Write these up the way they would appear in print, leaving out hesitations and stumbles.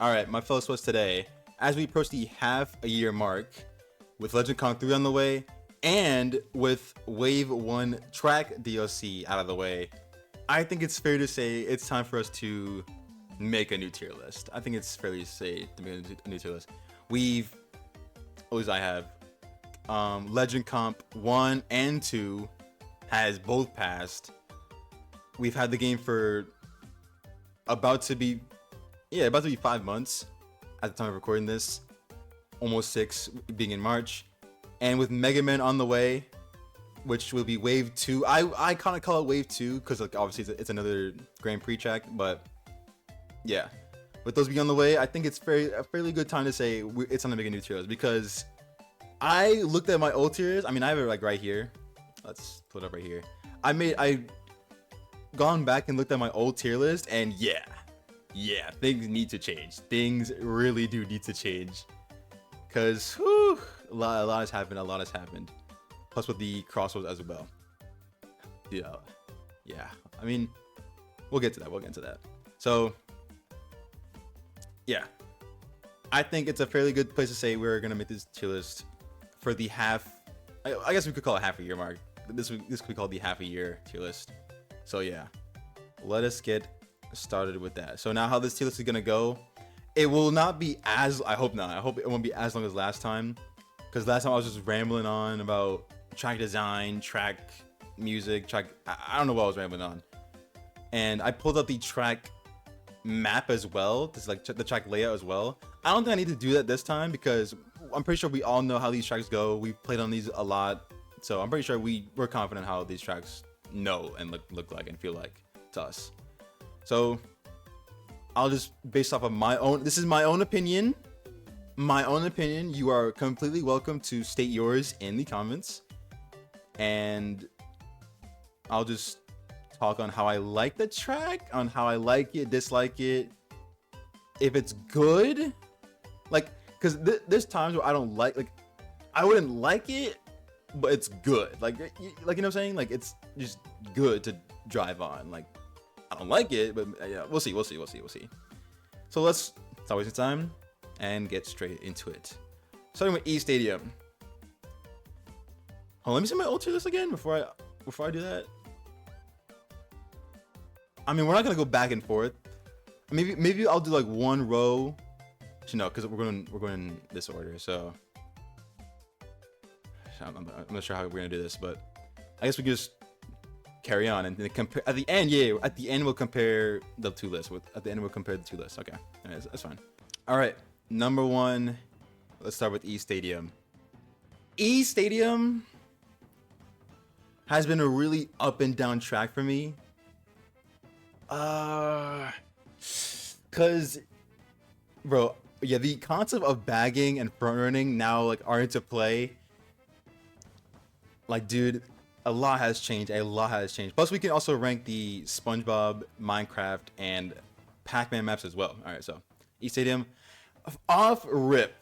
Alright, my fellow sweats today, as we approach the half-a-year mark, with Legend Con 3 on the way, and with Wave 1 track DLC out of the way, I think it's fair to say it's time for us to make a new tier list. I think it's fairly safe to make a new tier list. At least I have, Legend Comp 1 and 2 has both passed. We've had the game for about to be 5 months at the time of recording this, almost 6 being in March, and with Mega Man on the way, which will be Wave 2. I kind of call it Wave 2 because like obviously it's another Grand Prix track, but yeah, with those being on the way, I think it's a fairly good time to say it's time to make a new tier list, because I looked at my old tiers. I mean, I have it like right here. Let's put it up right here. I gone back and looked at my old tier list, and yeah, things need to change. Things really do need to change, because a lot has happened. Plus with the CrossWorlds as well. Yeah. I mean, we'll get to that. So, yeah, I think it's a fairly good place to say we're gonna make this tier list for the I guess we could call it half a year mark. This could be called the half a year tier list. So yeah, let us get started with that. So now how this tier list is gonna go, it will not be as, I hope it won't be as long as last time, because last time I was just rambling on about track design, track music, I don't know what I was rambling on, and I pulled up the track map as well, this like the track layout as well. I don't think I need to do that this time, because I'm pretty sure we all know how these tracks go. We've played on these a lot, so I'm pretty sure we're confident how these tracks know and look like and feel like to us. So I'll just, based off of this is my own opinion. You are completely welcome to state yours in the comments, and I'll just talk on how I like the track, on how I like it, dislike it, if it's good, like, because there's times where I don't like I wouldn't like it, but it's good, like you know what I'm saying, like it's just good to drive on. Like, I don't like it, but yeah, we'll see. So let's stop wasting time and get straight into it, starting with E Stadium. Oh, let me see my old tier list again before I do that. I mean, we're not gonna go back and forth. Maybe I'll do like one row. No, because we're going in this order. So I'm not sure how we're gonna do this, but I guess we can just carry on and then compare at the end. Yeah, at the end we'll compare the two lists. Okay, anyways, that's fine. All right, number one. Let's start with E Stadium. E Stadium has been a really up and down track for me. Cause, bro, yeah, the concept of bagging and front running now like are into play. Like, dude, a lot has changed. Plus, we can also rank the SpongeBob, Minecraft, and Pac-Man maps as well. All right, so E Stadium, off rip,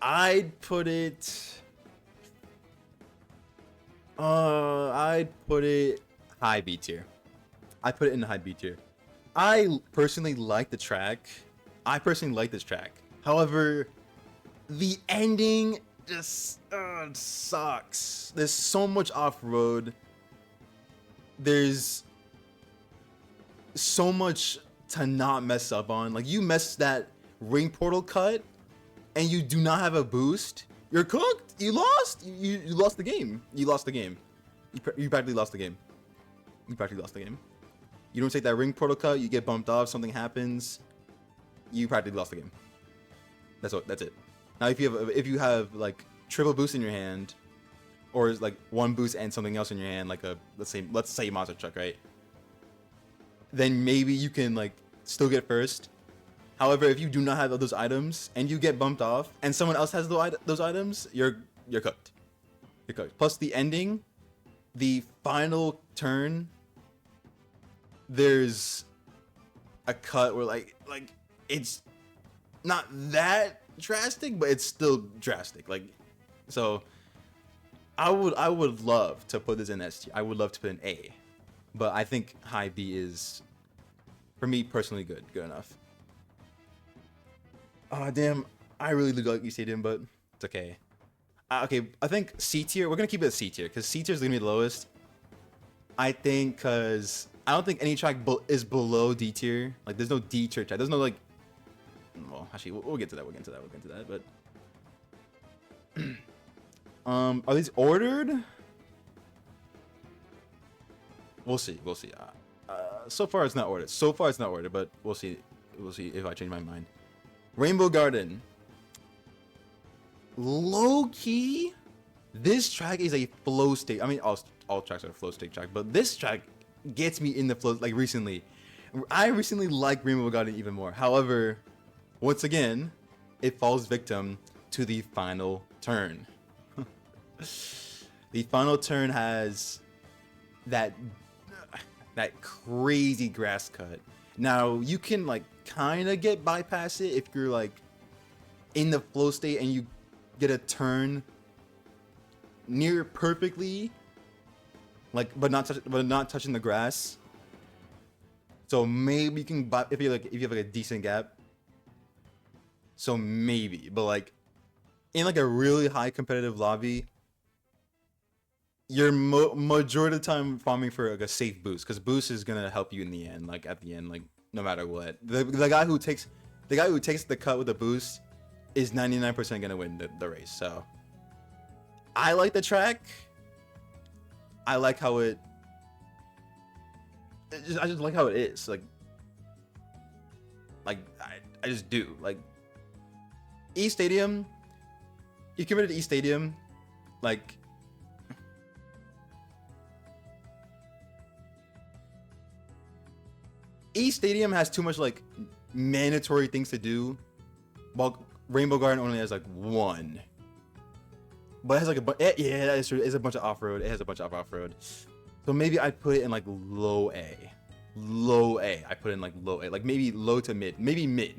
I'd put it high B tier. I put it in the high B tier. I personally like the track. This track. However, the ending just sucks. There's so much off-road. There's so much to not mess up on. Like, you mess that ring portal cut and you do not have a boost, you're cooked. You lost. You lost the game. You practically lost the game. You don't take that ring portal cut, you get bumped off, something happens, you practically lost the game. That's it. Now if you have like triple boost in your hand, or like one boost and something else in your hand, like let's say monster truck, right? Then maybe you can like still get first. However, if you do not have those items and you get bumped off and someone else has those items, you're cooked. Plus the ending, the final turn, there's a cut where like it's not that drastic, but it's still drastic. Like, so I would love to put this in S tier. I would love to put an A, but I think high B is For me personally, good enough. Oh damn, I really do like E Stadium, but it's okay. Okay, I think C tier. We're gonna keep it at C tier because C tier is gonna be the lowest. I think because I don't think any track is below D tier. Like there's no D tier track. There's no like. Well, actually, we'll get to that. We'll get to that. We'll get to that. But are these ordered? We'll see. We'll see. So far it's not ordered. So far it's not ordered, but we'll see. We'll see if I change my mind. Rainbow Garden. Low key, this track is a flow state. I mean, all tracks are a flow state track, but this track gets me in the flow. Like recently, I recently like Rainbow Garden even more. However, once again, it falls victim to the final turn. The final turn has that crazy grass cut. Now you can like kind of get bypass it if you're like in the flow state and you get a turn near perfectly, like but not touching the grass. So maybe you can if you have like a decent gap. So maybe, but like in like a really high competitive lobby, you're majority of the time farming for like a safe boost because boost is gonna help you in the end. Like at the end, like no matter what, the guy who takes the cut with the boost is 99% gonna win the race. So I like the track. I like how I just like how it is. Like I just do. Like E Stadium, you committed to E Stadium, like E Stadium has too much like mandatory things to do, while Rainbow Garden only has like one. But it has like yeah, that is true. It's a bunch of off-road. It has a bunch of off-road. So maybe I put it in like low A. Low A. I put it in like low A. Like maybe low to mid. Maybe mid.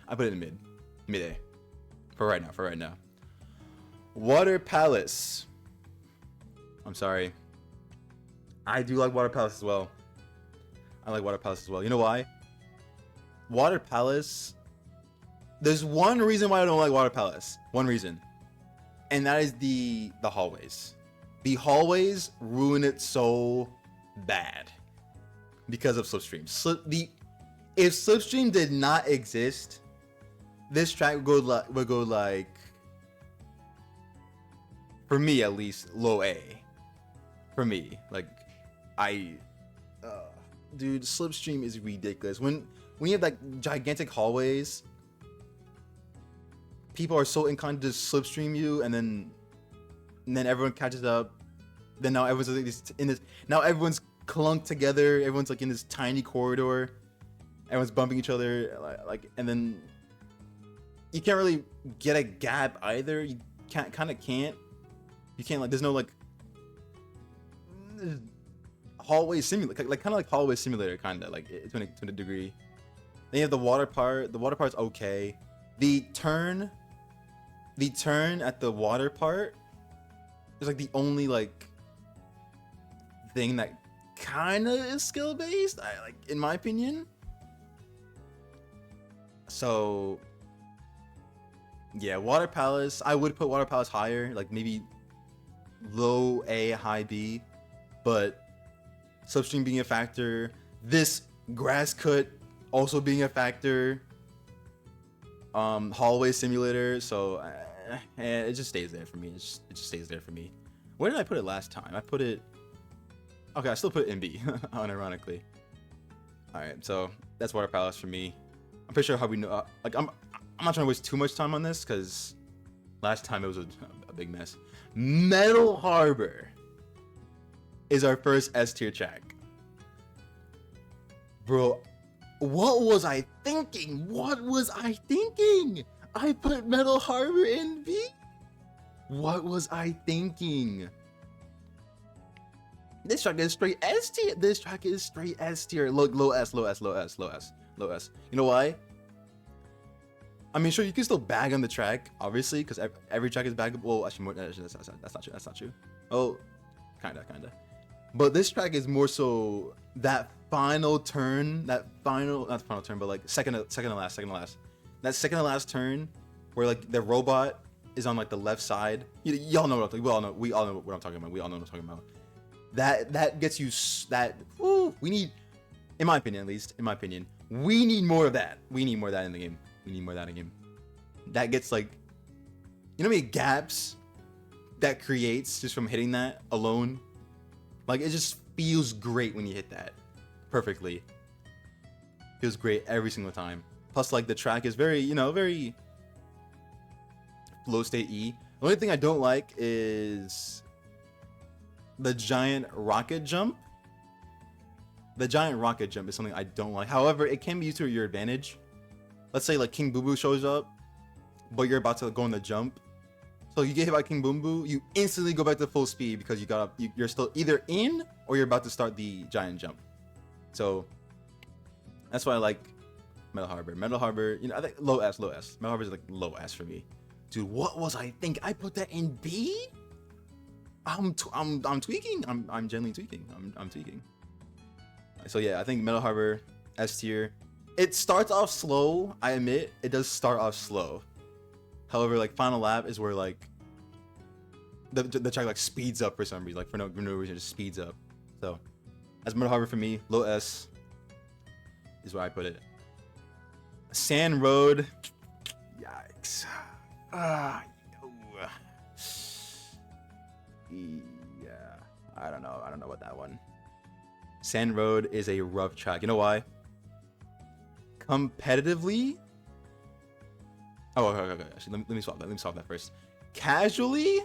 I put it in mid. Mid A. For right now. Water Palace. I'm sorry. I do like Water Palace as well. I like Water Palace as well. You know why? Water Palace. There's one reason why I don't like Water Palace. One reason. And that is the hallways. The hallways ruin it so bad because of Slipstream. If Slipstream did not exist, this track would go like, for me at least, low A. For me, like dude, Slipstream is ridiculous. When you have like gigantic hallways, people are so inclined to slipstream you, and then everyone catches up. Then now everyone's like now everyone's clunked together. Everyone's like in this tiny corridor. Everyone's bumping each other, like, and then you can't really get a gap either. You can't. You can't like. There's no like hallway simulator, like kind of like hallway simulator, kind of like to a degree. Then you have the water part. The water part's okay. The turn at the water part is like the only like thing that kind of is skill based. I like, in my opinion. So yeah, Water Palace. I would put Water Palace higher, like maybe low A, high B, but Slipstream being a factor, this grass cut also being a factor, hallway simulator, so it just stays there for me. It just stays there for me. Where did I put it last time? I put it, okay, I still put it in B, unironically. All right, so that's Water Palace for me. I'm pretty sure how we know, like I'm not trying to waste too much time on this because last time it was a big mess. Metal Harbor is our first S tier track. Bro, what was I thinking? I put Metal Harbor in B? What was I thinking? This track is straight S tier. This track is straight S tier. Look, low S. You know why? I mean, sure, you can still bag on the track, obviously, because every track is baggable. Well, actually, that's not true. Oh, kinda. But this track is more so that final turn, that final, not the final turn, but like second to last, that second to last turn, where like the robot is on like the left side. Y'all know what I'm talking. We all know what I'm talking about. We all know what I'm talking about. That gets you we need, in my opinion at least, we need more of that. We need more of that in the game. That gets like, you know how many gaps that creates just from hitting that alone? Like, it just feels great when you hit that perfectly. Feels great every single time. Plus, like, the track is very, very flow state E. The only thing I don't like is the giant rocket jump. The giant rocket jump is something I don't like. However, it can be used to your advantage. Let's say like King Boo Boo shows up, but you're about to go on the jump. So you get hit by King Boom Boo, you instantly go back to full speed because you're still either in or you're about to start the giant jump. So that's why I like Metal Harbor. Metal Harbor, I think low S. Metal Harbor is like low S for me. Dude, what was I think? I put that in B? I'm tweaking. I'm gently tweaking. I'm tweaking. So yeah, I think Metal Harbor S tier. It starts off slow. I admit it does start off slow. However, like Final Lap is where like the track like speeds up for some reason, like for no reason, it just speeds up. So that's Metal Harbor for me. Low S is where I put it. Sand Road. Yikes. Yeah. I don't know about that one. Sand Road is a rough track. You know why? Competitively. Oh, okay. Actually, let me swap that. Let me swap that first. Casually,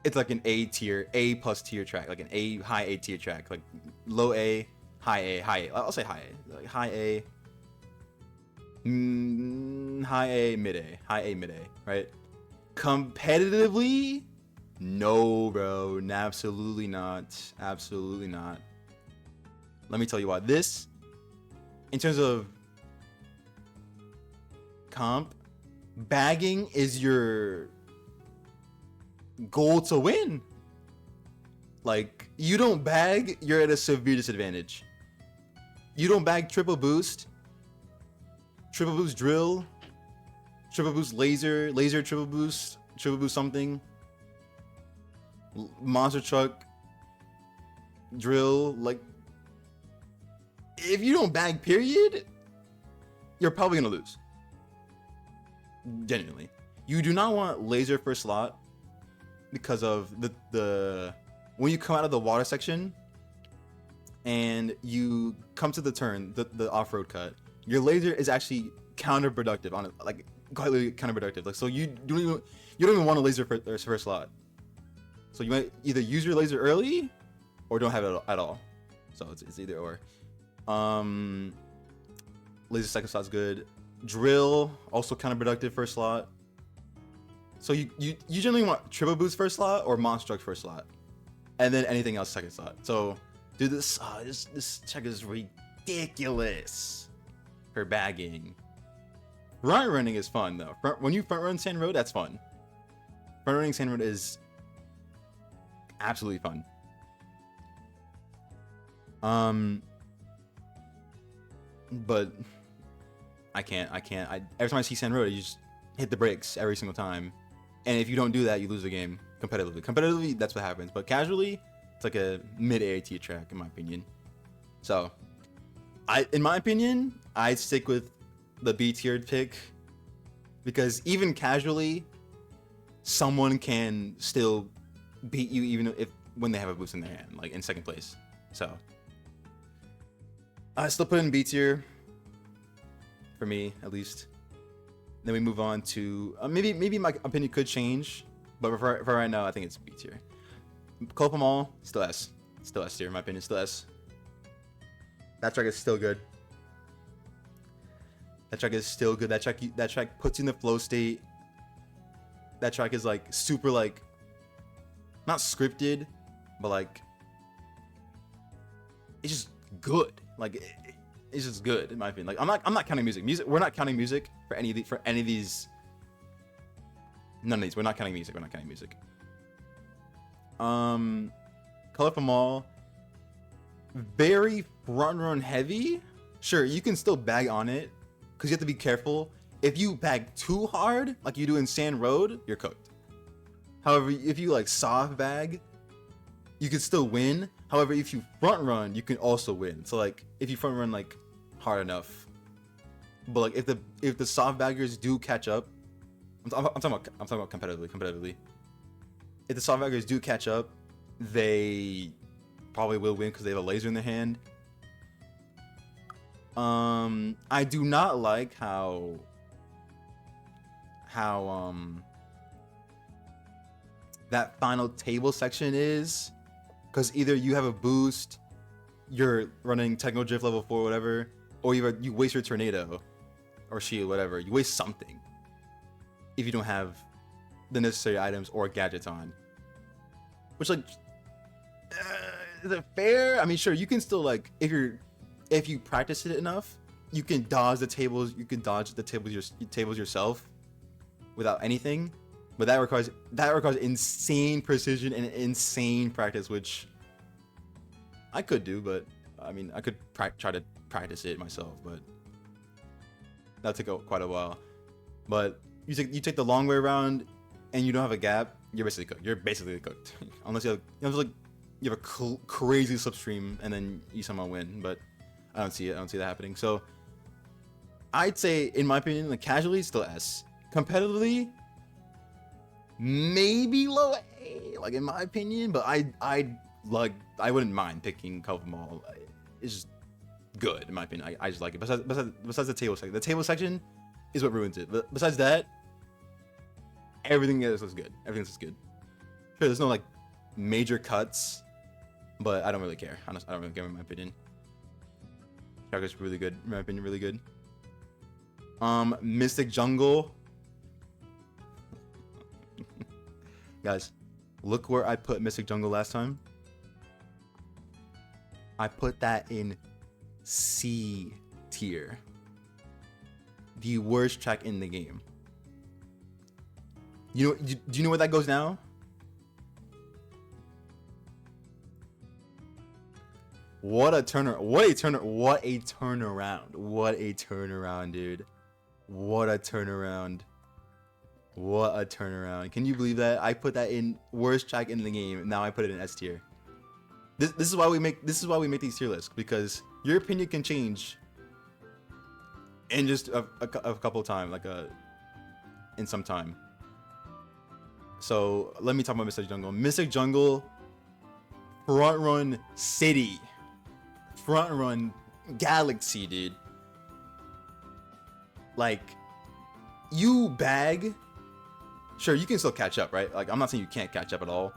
it's like an A plus tier track, like an high A tier track, like low A, high A. I'll say high A, like high A, high A, mid A, right? Competitively, no, bro, absolutely not. Let me tell you why. This, in terms of comp, bagging is your goal to win. Like, you don't bag, you're at a severe disadvantage. You don't bag triple boost drill, triple boost laser triple boost something, monster truck drill. Like, if you don't bag period, you're probably gonna lose. Genuinely, you do not want laser first slot because of the when you come out of the water section and you come to the turn, the off-road cut, your laser is actually counterproductive on it, like completely counterproductive. Like, so you don't even want a laser first slot. So you might either use your laser early or don't have it at all. So it's either or. Laser second slot's good. Drill, also counterproductive first slot. So you generally want triple boost first slot or monster truck first slot, and then anything else second slot. So, dude, this check is ridiculous for bagging. Running is fun though. When you front run Sand Road, that's fun. Front running Sand Road is absolutely fun. But I can't. Every time I see Sand Road, you just hit the brakes every single time. And if you don't do that, you lose the game competitively. Competitively, that's what happens. But casually, it's like a mid-AAT track, in my opinion. So, in my opinion, I'd stick with the B-tiered pick. Because even casually, someone can still beat you even when they have a boost in their hand, like in second place. So, I still put in B tier. For me, at least. Then we move on to maybe my opinion could change, but for right now, I think it's B tier. Call them all, still S tier, in my opinion, still S. That track is still good. That track puts you in the flow state. That track is like super, like, not scripted, but like it's just good. Like, it's just good in my opinion. Like, I'm not counting music. We're not counting music for any of these. None of these. We're not counting music. Color from all. very front run heavy. Sure, you can still bag on it because you have to be careful. If you bag too hard, like you do in Sand Road, you're cooked. However, if you like soft bag, you can still win. However, if you front run, you can also win. So like if you front run like hard enough, but like if the soft baggers do catch up, I'm talking about competitively. If the soft baggers do catch up, they probably will win because they have a laser in their hand. I do not like how that final table section is, because either you have a boost, you're running Techno Drift level 4, whatever, or you waste your tornado or shield, whatever. You waste something if you don't have the necessary items or gadgets on. Which, like, is it fair? I mean, sure, you can still, like, if you practice it enough, you can dodge the tables. You can dodge the tables yourself without anything. But that requires insane precision and insane practice, which I could do. But I mean, I could try to practice it myself, but that'll take quite a while. But you take the long way around, and you don't have a gap. You're basically cooked. Unless you have a crazy slipstream and then you somehow win. But I don't see that happening. So I'd say, in my opinion, like casually, still S. Competitively, maybe low A, like in my opinion, but I wouldn't mind picking Cover Mall. It's just good in my opinion. I just like it. Besides the table section, the table section is what ruins it. But besides that, everything else is good. Everything else is good. Sure, there's no like major cuts, but I don't really care. Honestly, I don't really care in my opinion. Shark really good, in my opinion, really good. Mystic Jungle. Guys, look where I put Mystic Jungle last time. I put that in C tier. The worst track in the game. Do you know where that goes now? What a turnaround, dude. What a turnaround. Can you believe that? I put that in worst track in the game. Now I put it in S tier. This is why we make these tier lists, because your opinion can change in just a couple of time, in some time. So let me talk about Mystic Jungle. Mystic Jungle, front run city, front run galaxy, dude. Like, you bag. Sure, you can still catch up, right? Like, I'm not saying you can't catch up at all,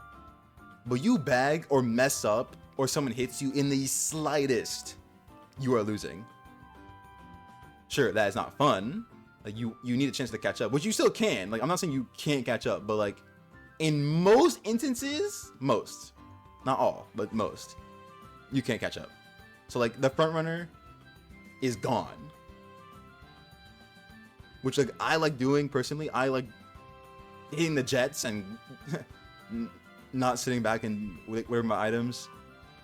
but you bag or mess up or someone hits you in the slightest, you are losing. Sure, that is not fun. Like, you need a chance to catch up, which you still can. Like, I'm not saying you can't catch up, but like, in most instances, not all, but most, you can't catch up. So like, the front runner is gone, which like I like doing personally. I like hitting the jets and not sitting back and where my items.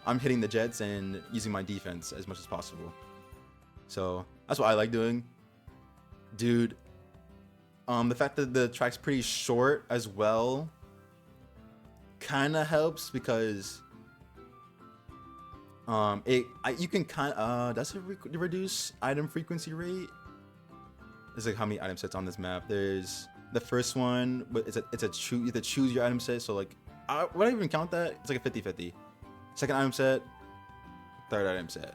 I'm hitting the jets and using my defense as much as possible. So that's what I like doing, dude. The fact that the track's pretty short as well kind of helps, because you can kind of does it reduce item frequency rate? There's like how many item sets on this map. There's the first one, but you have to choose your item set. So like, would I even count that? It's like a 50-50. Second item set, third item set.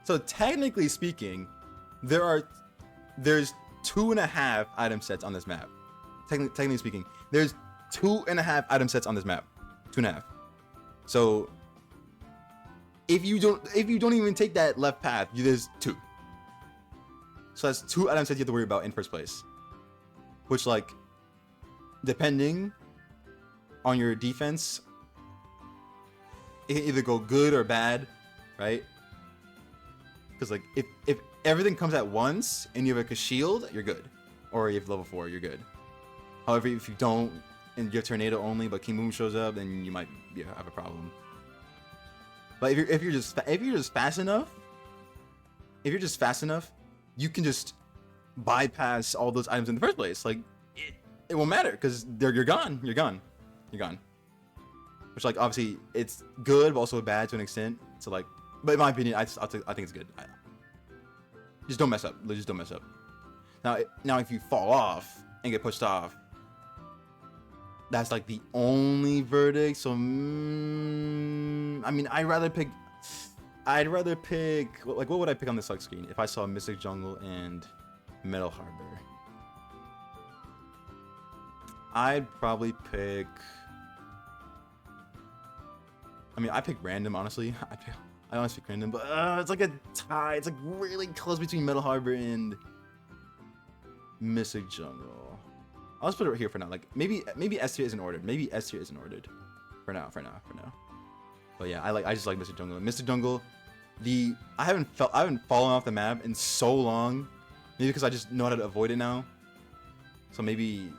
So technically speaking, there's 2.5 item sets on this map. Technically speaking, there's 2.5 item sets on this map. 2.5. So if you don't even take that left path, there's 2. So that's 2 item sets you have to worry about in first place. Which, like, depending on your defense, it can either go good or bad, right? Because like, if everything comes at once and you have like a shield, you're good. Or you have level 4, you're good. However, if you don't and you have tornado only, but King Boom shows up, then you might have a problem. But if you're just fast enough, you can just bypass all those items in the first place. Like it won't matter because you're gone. Which, like, obviously it's good but also bad to an extent. So like, but in my opinion, I think it's good. Just don't mess up. Just don't mess up. Now if you fall off and get pushed off, that's like the only verdict. So I mean, I'd rather pick like, what would I pick on the select screen if I saw Mystic Jungle and Metal Harbor? I'd probably pick. I mean, I pick random, honestly. I honestly pick random, but it's like a tie. It's like really close between Metal Harbor and Mystic Jungle. I'll just put it right here for now. Like maybe S tier isn't ordered. Maybe S tier isn't ordered. For now. But yeah, I just like Mystic Jungle. Mystic Jungle, I haven't fallen off the map in so long. Maybe because I just know how to avoid it now. So maybe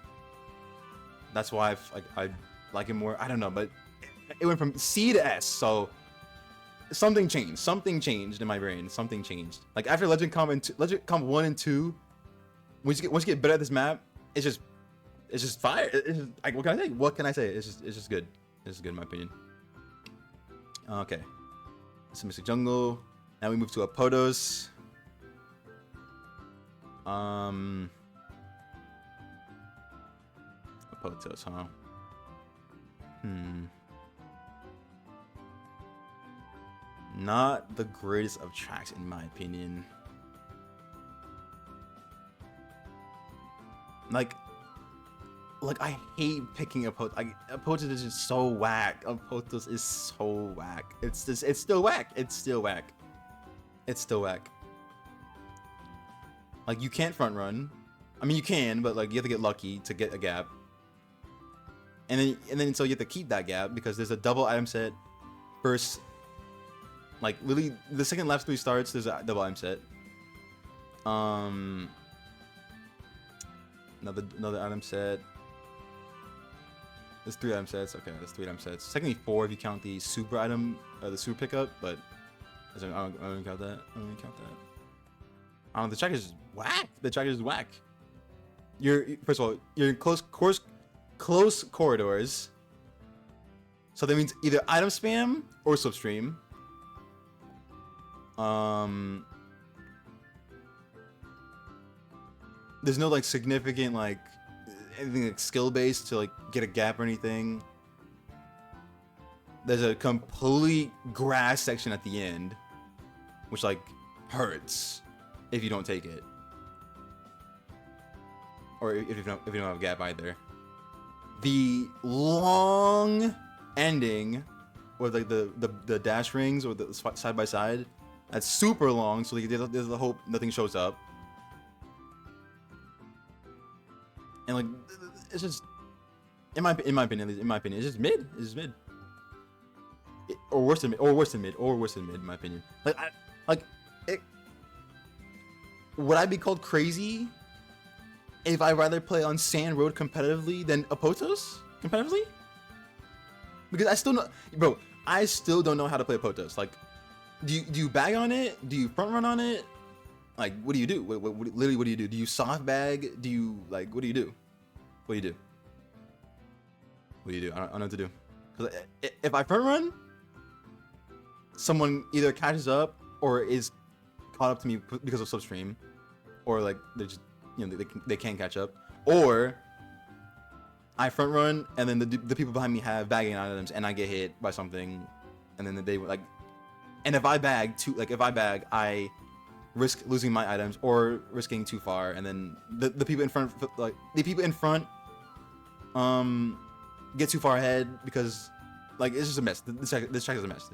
that's why I like it more. I don't know, but it went from C to S, so something changed in my brain. Something changed. Like after Legend Comp 1 and 2, once you get better at this map, it's just fire. It's just, like, what can I say? It's just good. It's good in my opinion. Okay, it's Mystic Jungle. Now we move to Apotos. Apotos, huh? Not the greatest of tracks in my opinion. Like I hate picking Apotos. Apotos is just so whack. Apotos is so whack. It's still whack. Like you can't front run. I mean you can, but like you have to get lucky to get a gap. And then so you have to keep that gap because there's a double item set first. Like literally the second last 3 starts, there's a double item set. Another item set. There's 3 item sets. Okay, there's 3 item sets. Technically 4 if you count the super item, the super pickup, but I don't count that. The track is whack. First of all, you're in close corridors. So that means either item spam or slipstream. There's no like significant like anything like skill based to like get a gap or anything. There's a complete grass section at the end, which like hurts if you don't take it, or if you don't have a gap either. The long ending, or like the dash rings or the side by side, that's super long. So like, there's the hope nothing shows up, and like it's just in my opinion, it's just mid. It's just mid. Or worse than mid, in my opinion. Would I be called crazy if I rather play on Sand Road competitively than Apotos competitively? Because I still don't know how to play Apotos. Like, do you bag on it? Do you front run on it? Like, what do you do? Literally, what do you do? Do you soft bag? Do you like? What do you do? I don't know what to do. Because if I front run, someone either catches up or is caught up to me because of slipstream, or like they're just, they can't catch up, or I front run and then the people behind me have bagging items and I get hit by something, and then they like, and if I bag, I risk losing my items or risking too far, and then the people in front get too far ahead because like it's just a mess. This track is a mess.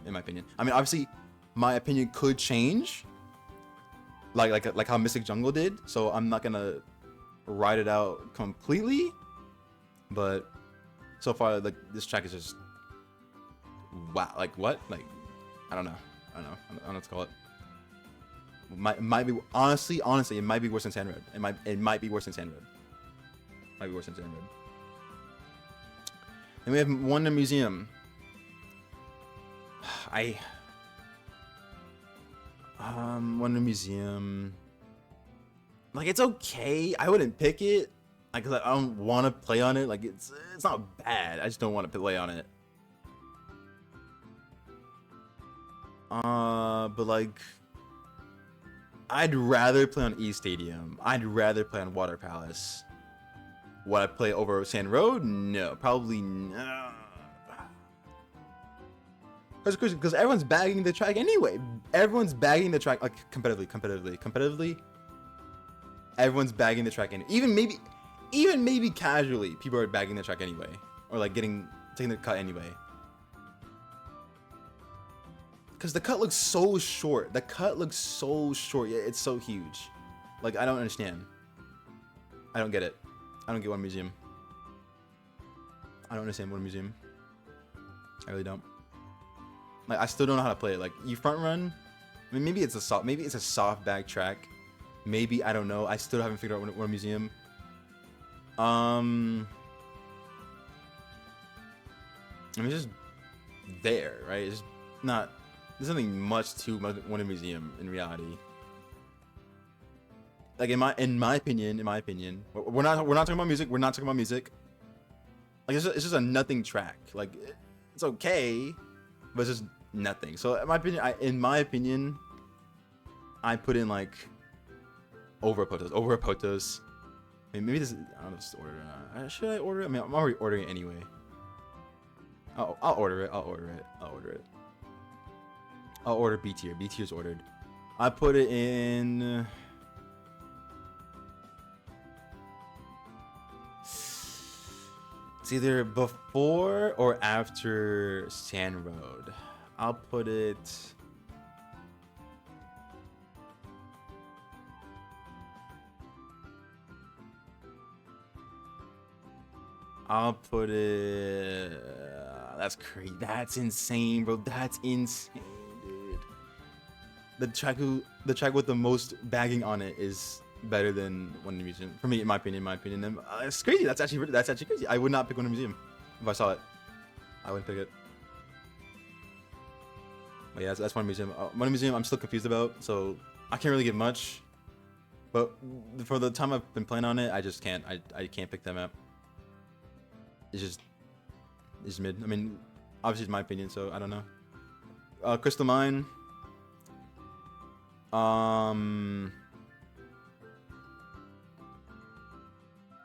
In my opinion. I mean, obviously, my opinion could change, like how Mystic Jungle did. So I'm not gonna ride it out completely, but so far, like this track is just wow. Like what? Like I don't know what to call it. Might be honestly, it might be worse than Sand Road. It might be worse than Sand Road. Then we have Wonder Museum. Wonder Museum. Like, it's okay. I wouldn't pick it. Like, 'cause I don't want to play on it. Like, it's not bad. I just don't want to play on it. But like, I'd rather play on E Stadium. I'd rather play on Water Palace. Would I play over Sand Road? No, probably no. Because everyone's bagging the track anyway. Everyone's bagging the track like competitively. Everyone's bagging the track in. Even maybe casually, people are bagging the track anyway, or like taking the cut anyway. Because the cut looks so short. The cut looks so short. Yeah, it's so huge. Like, I don't understand. I don't get it. I don't get One Museum. I don't understand One Museum. I really don't. Like, I still don't know how to play it. Like, you front run. I mean, maybe it's a soft bag track. Maybe, I don't know. I still haven't figured out One Museum. I mean, it's just there, right? It's just not. There's nothing much to One Museum in reality. Like, in my opinion, we're not talking about music. We're not talking about music. Like, it's just a nothing track. Like, it's okay, but it's just nothing. So in my opinion, I put in like over Potos. I mean, maybe this. I don't know if this is ordered or not. Should I order it? I mean, I'm already ordering it anyway. I'll order it. I'll order B tier. B tier's ordered. I put it in. It's either before or after Sand Road. I'll put it. That's crazy. That's insane, bro. That's insane, dude. The track with the most bagging on it is better than One Museum for me, in my opinion. And it's crazy. That's actually crazy. I would not pick One Museum if I saw it. I wouldn't pick it. But yeah, that's One Museum. One Museum, I'm still confused about, so I can't really give much. But for the time I've been playing on it, I just can't. I can't pick them up. It's mid. I mean, obviously it's my opinion, so I don't know. Crystal Mine.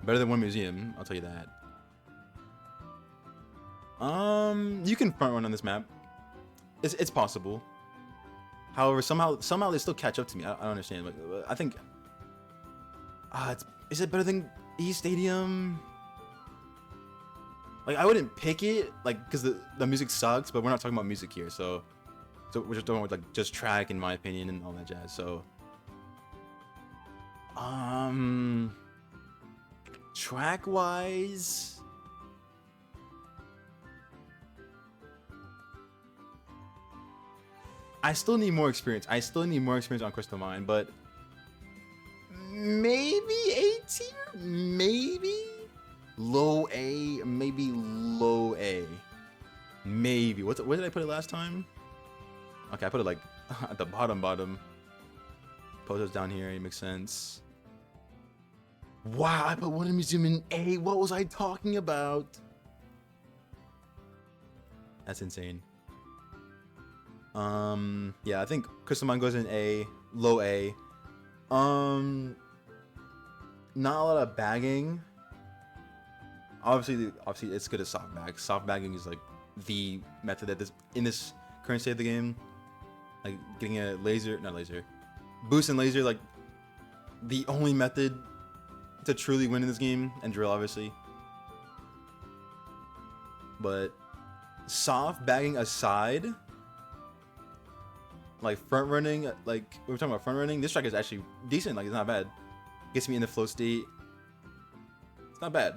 Better than One Museum, I'll tell you that. You can front run on this map. It's possible. However, somehow they still catch up to me. I don't understand. Like, I think. Is it better than E Stadium? Like, I wouldn't pick it, like, because the music sucks, but we're not talking about music here, so we're just talking about like just track, in my opinion, and all that jazz. So, track wise, I still need more experience. On Crystal Mine, but maybe A tier, maybe. Low A, maybe low A. Maybe. Where did I put it last time? Okay, I put it like at the bottom. Potos down here, it makes sense. Wow, I put One Museum in A. What was I talking about? That's insane. Yeah, I think Crystal Mine goes in A, low A. Not a lot of bagging. Obviously, it's good at soft bag. Soft bagging is like the method that in this current state of the game, like getting a boost and laser, like the only method to truly win in this game, and drill obviously. But soft bagging aside, like front running, like we were talking about front running, this track is actually decent. Like, it's not bad. Gets me in the flow state. It's not bad.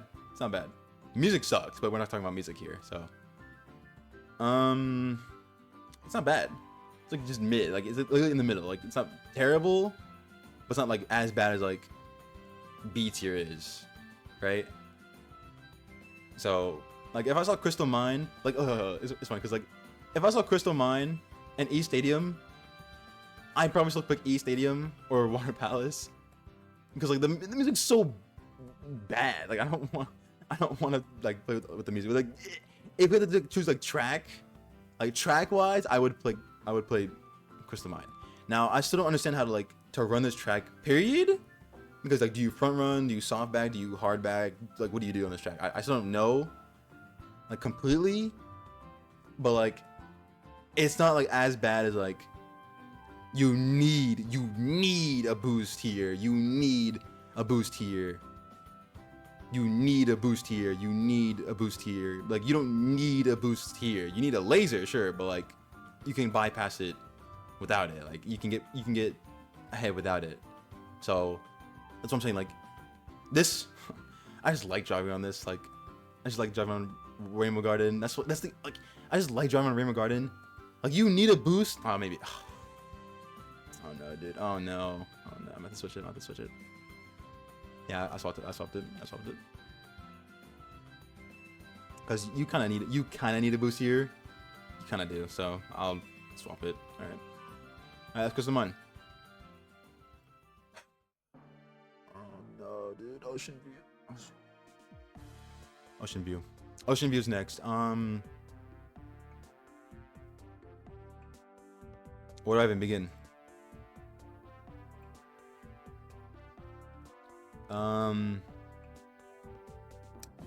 Music sucks, but we're not talking about music here, so it's not bad. It's like just mid. Like, it's literally in the middle. Like, it's not terrible, but it's not like as bad as like B tier is, right? So like, if I saw Crystal Mine, like, it's funny because like if I saw Crystal Mine and E Stadium, I'd probably still pick E Stadium or Water Palace because like the music's so bad. Like I don't want to like play with the music. But, like if we had to choose like track wise, I would play Crystal Mine. Now I still don't understand how to run this track. Period. Because like, do you front run? Do you soft back? Do you hard back? Like, what do you do on this track? I still don't know, like completely. But like, it's not like as bad as like you need a boost here. You need a boost here. You need a boost here. You need a boost here. Like you don't need a boost here. You need a laser, sure, but like you can bypass it without it. Like you can get ahead without it. So that's what I'm saying. Like this, I just like driving on this. Like I just like driving on Rainbow Garden. That's the like. I just like driving on Rainbow Garden. Like you need a boost. Oh maybe. Oh no, dude. Oh no. Oh no. I'm about to switch it. Yeah, I swapped it. Cause you kind of need a boost here. You kind of do. So I'll swap it. All right. Let's go some mine. Oh no, dude. Ocean View. Ocean View's next. Where do I even begin?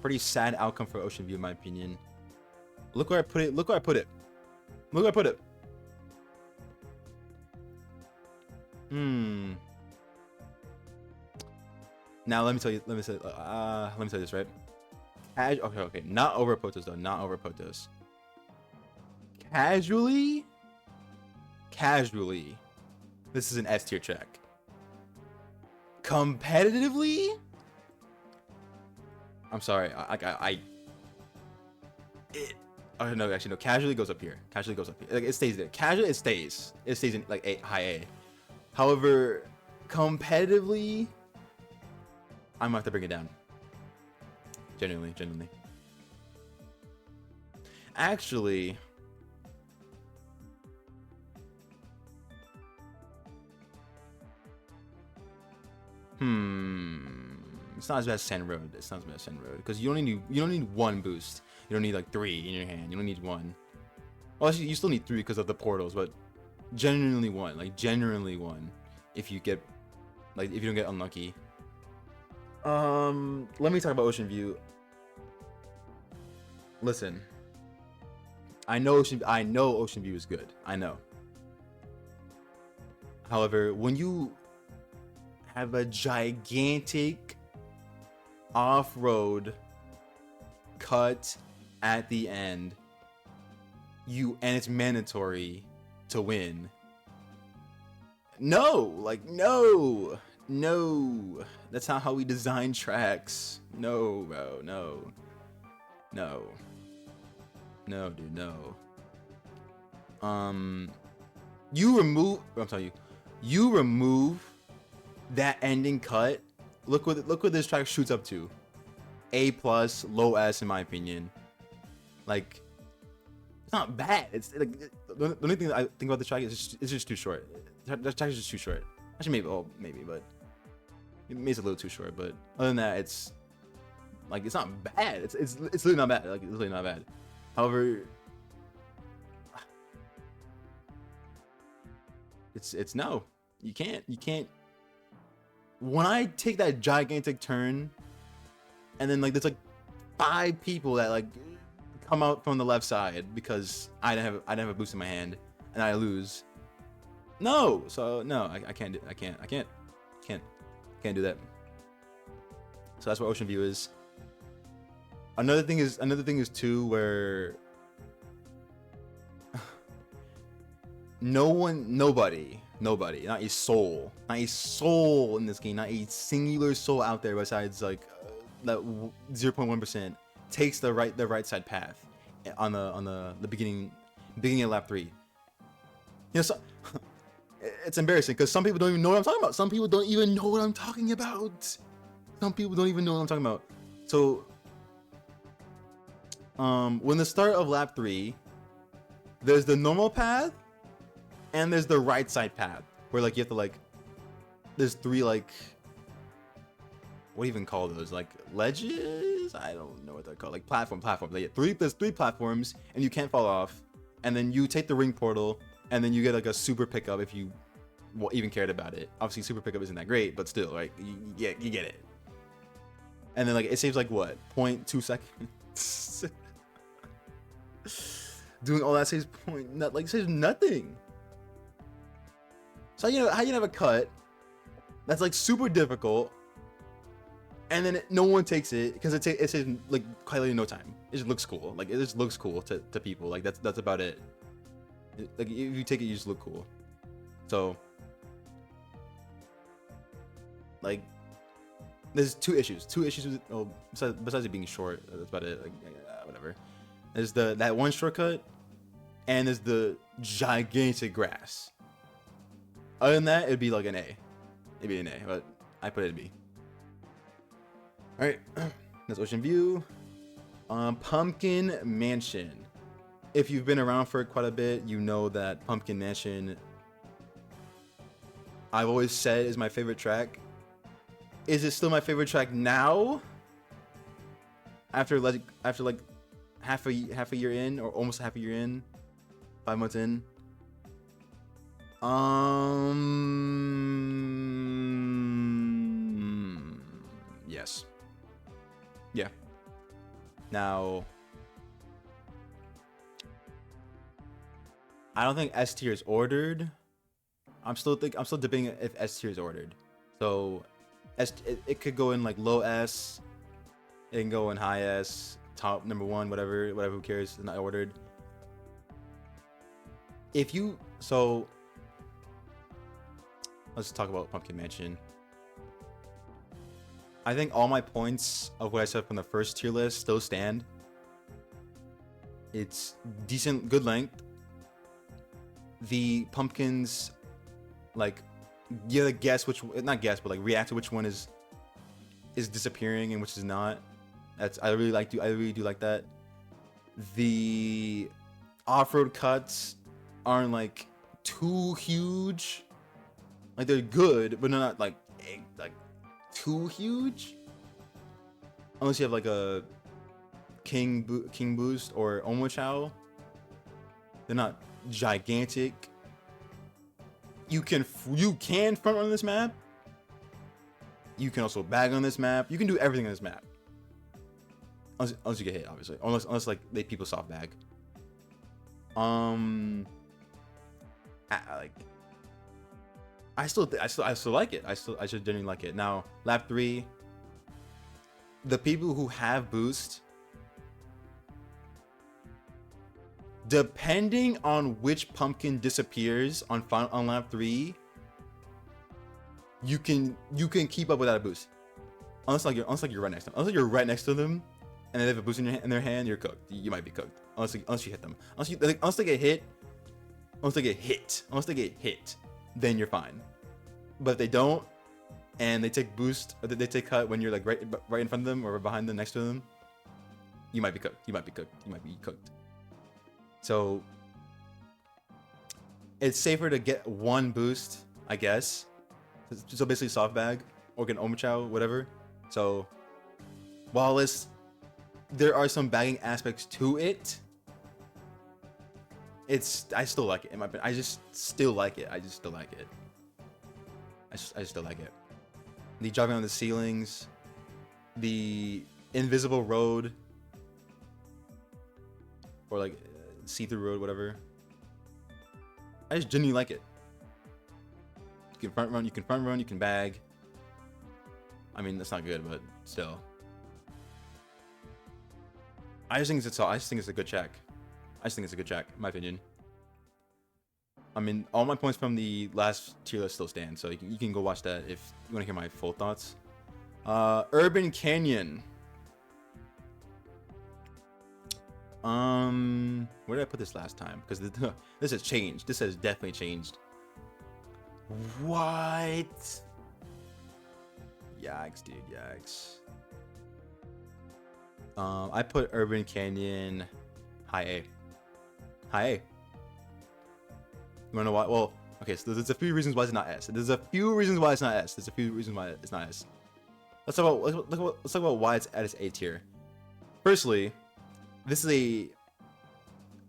Pretty sad outcome for Ocean View in my opinion. Look where I put it. Now let me tell you this, right? Okay. Not over Potos though. Not over Potos. Casually, this is an S tier track. Competitively, I'm sorry. Oh no, actually no. Casually goes up here. Like it stays there. Casually, it stays in like high A. However, competitively, I'm gonna have to bring it down. Genuinely. Actually, it's not as bad as Sand Road. Because you don't need one boost. You don't need like 3 in your hand. You don't need 1. Well, actually, you still need 3 because of the portals, but genuinely 1. Like genuinely 1. If you don't get unlucky. Let me talk about Ocean View. Listen, I know Ocean View is good. I know. However, when you have a gigantic off-road cut at the end, and it's mandatory to win. No, that's not how we design tracks. No, bro, no, dude, no. You remove that ending cut. Look what this track shoots up to. A+, low S in my opinion. Like, it's not bad. It's like the only thing that I think about the track is it's just too short. The track is just too short. Actually, maybe, but it makes it a little too short. But other than that, it's like it's not bad. It's really not bad. Like it's really not bad. However, it's no. You can't. When I take that gigantic turn, and then like there's like 5 people that like come out from the left side because I didn't have a boost in my hand and I lose. No, so no, I can't do that. So that's what Ocean View is. Another thing is too where nobody, not a soul in this game, not a singular soul out there besides like that 0.1% takes the right side path on the beginning of lap 3. You know, so, it's embarrassing because some people don't even know what I'm talking about. Some people don't even know what I'm talking about. So when the start of lap 3, There's the normal path, and there's the right side path where like you have to like. There's 3 like. What do you even call those? Like ledges? I don't know what they're called. Like platforms. Like, there's 3 platforms, and you can't fall off. And then you take the ring portal, and then you get like a super pickup if you even cared about it. Obviously, super pickup isn't that great, but still, right? You get it. And then like it saves like what 0.2 seconds. Doing all that saves saves nothing. So how you have a cut that's like super difficult, and then no one takes it because it saves like quite literally no time. It just looks cool. Like it just looks cool to people. Like that's about it. Like if you take it, you just look cool. So like there's 2 issues. 2 issues with besides it being short. That's about it. Like whatever. There's that one shortcut, and there's the gigantic grass. Other than that, it'd be like an A. It'd be an A, but I put it in B. All right, that's Ocean View. Pumpkin Mansion. If you've been around for quite a bit, you know that Pumpkin Mansion, I've always said, is my favorite track. Is it still my favorite track now? After like half a year in, or almost half a year in, 5 months in. Yes. Yeah. Now, I don't think S tier is ordered. I'm still debating if S tier is ordered. So, it could go in like low S. It can go in high S, top number 1, whatever. Who cares? It's not ordered. Let's talk about Pumpkin Mansion. I think all my points of what I said from the first tier list still stand. It's decent, good length. The pumpkins, like, you gotta guess not guess, but like react to which one is disappearing and which is not. I really do like that. The off-road cuts aren't like too huge. Like they're good, but they're not like too huge. Unless you have like a King Boost or Omochao. They're not gigantic. You can front run this map. You can also bag on this map. You can do everything on this map. Unless you get hit, obviously. Unless like people soft bag. I still like it. I should genuinely like it. Now, lap 3. The people who have boost, depending on which pumpkin disappears on lap 3, you can keep up without a boost. Unless you're right next to them. Unless you're right next to them, and they have a boost in their hand, you're cooked. You might be cooked. Unless you hit them. Unless they get hit. Unless they get hit, then you're fine. But if they don't, and they take boost, or they take cut when you're like right in front of them or behind them, next to them, you might be cooked. You might be cooked. So it's safer to get 1 boost, I guess. So basically soft bag or get Omochao, whatever. So while there are some bagging aspects to it, I still like it. In my opinion, I just still like it. I still like it. The driving on the ceilings, the invisible road, or like see-through road, whatever. I just genuinely like it. You can front run, you can bag. I mean, that's not good, but still. I just think it's a good check. In my opinion. I mean, all my points from the last tier list still stand, so you can go watch that if you want to hear my full thoughts. Urban Canyon. Where did I put this last time? Because this has changed. This has definitely changed. What? Yikes, dude. Yikes. I put Urban Canyon high A. You wanna know why? Well, okay, so there's a few reasons why it's not S. There's a few reasons why it's not S. There's a few reasons why it's not S. Let's talk about why it's at its A tier. Firstly, this is a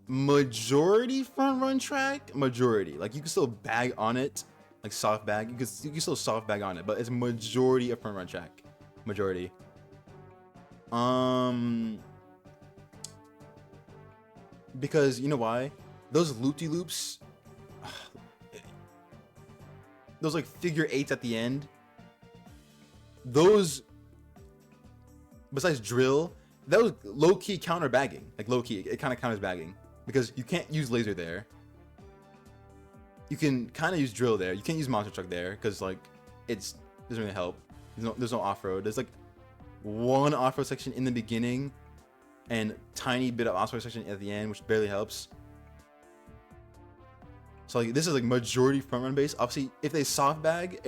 majority front run track. Majority, like you can still bag on it, like soft bag. You can still soft bag on it, but it's majority a front run track. Majority. Because you know why? Those loop-de-loops, those like figure eights at the end, those, besides drill, that was low-key counter bagging. Like low-key, it kind of counters bagging because you can't use laser there. You can kind of use drill there. You can't use monster truck there because like it doesn't really help. There's no off-road. There's like one off-road section in the beginning and tiny bit of off-road section at the end, which barely helps. So like this is like majority front run base. Obviously, if they soft bag,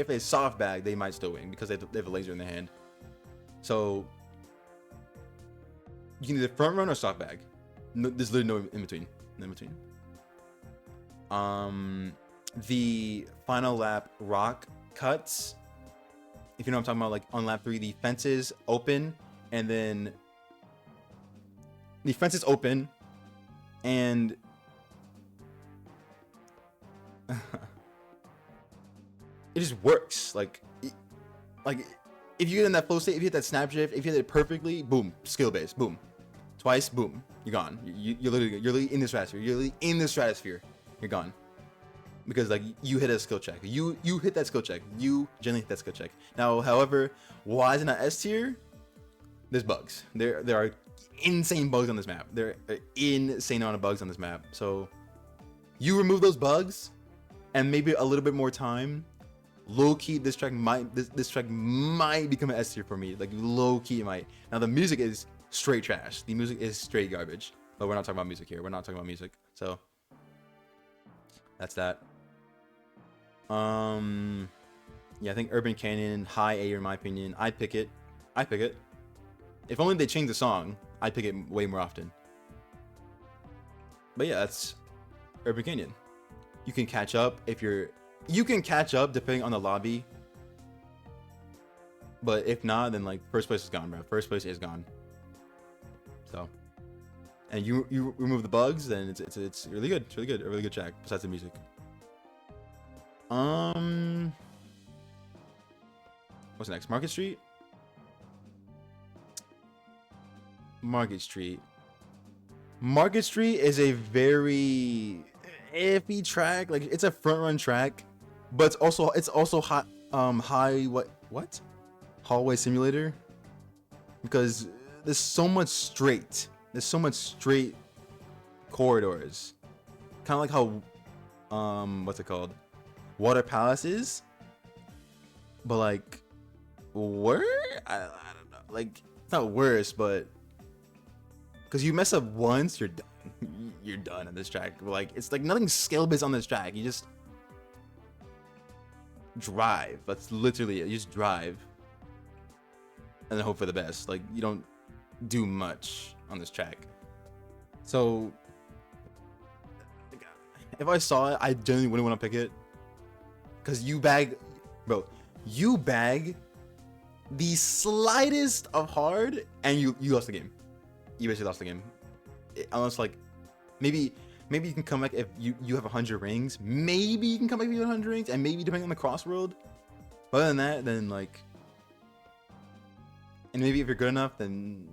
they might still win because they have a laser in their hand. So you can either front run or soft bag. No, there's literally no in between. The final lap rock cuts. If you know what I'm talking about, like on lap 3, the fences open, and then the fences open, and it just works. Like if you get in that flow state, if you hit that snap shift, if you hit it perfectly, boom, skill base, boom, twice, boom, you're gone. You're literally in the stratosphere. You're literally in the stratosphere. You're gone. Because like you hit a skill check. You hit that skill check. You generally hit that skill check. Now, however, why is it not S tier? There's bugs. There are insane bugs on this map. There are insane amount of bugs on this map. So you remove those bugs and maybe a little bit more time, low key this track might become an S tier for me. Like low key it might. Now the music is straight trash. The music is straight garbage. But we're not talking about music here. We're not talking about music. So that's that. Yeah, I think Urban Canyon, high A in my opinion. I'd pick it. If only they changed the song, I'd pick it way more often. But yeah, that's Urban Canyon. You can catch up depending on the lobby. But if not, then like first place is gone, bro. First place is gone. So, and you remove the bugs, then it's really good. It's really good. A really good track besides the music. What's next? Market Street. Market Street is a very iffy track. Like it's a front run track, but it's also hot. What? Hallway simulator. Because there's so much straight. Corridors. Kind of like how what's it called? Water Palace is. But like worse? I don't know. Like it's not worse, but because you mess up once, you're done. You're done on this track. Like it's like nothing skill based on this track. You just drive. That's literally it. You just drive and then hope for the best. Like you don't do much on this track. So if I saw it, I generally wouldn't want to pick it because you bag the slightest of hard and you lost the game. You basically lost the game. Unless like maybe you can come back if you have 100 rings. Maybe you can come back if you have 100 rings, and maybe depending on the CrossWorld. But other than that, then like, and maybe if you're good enough, then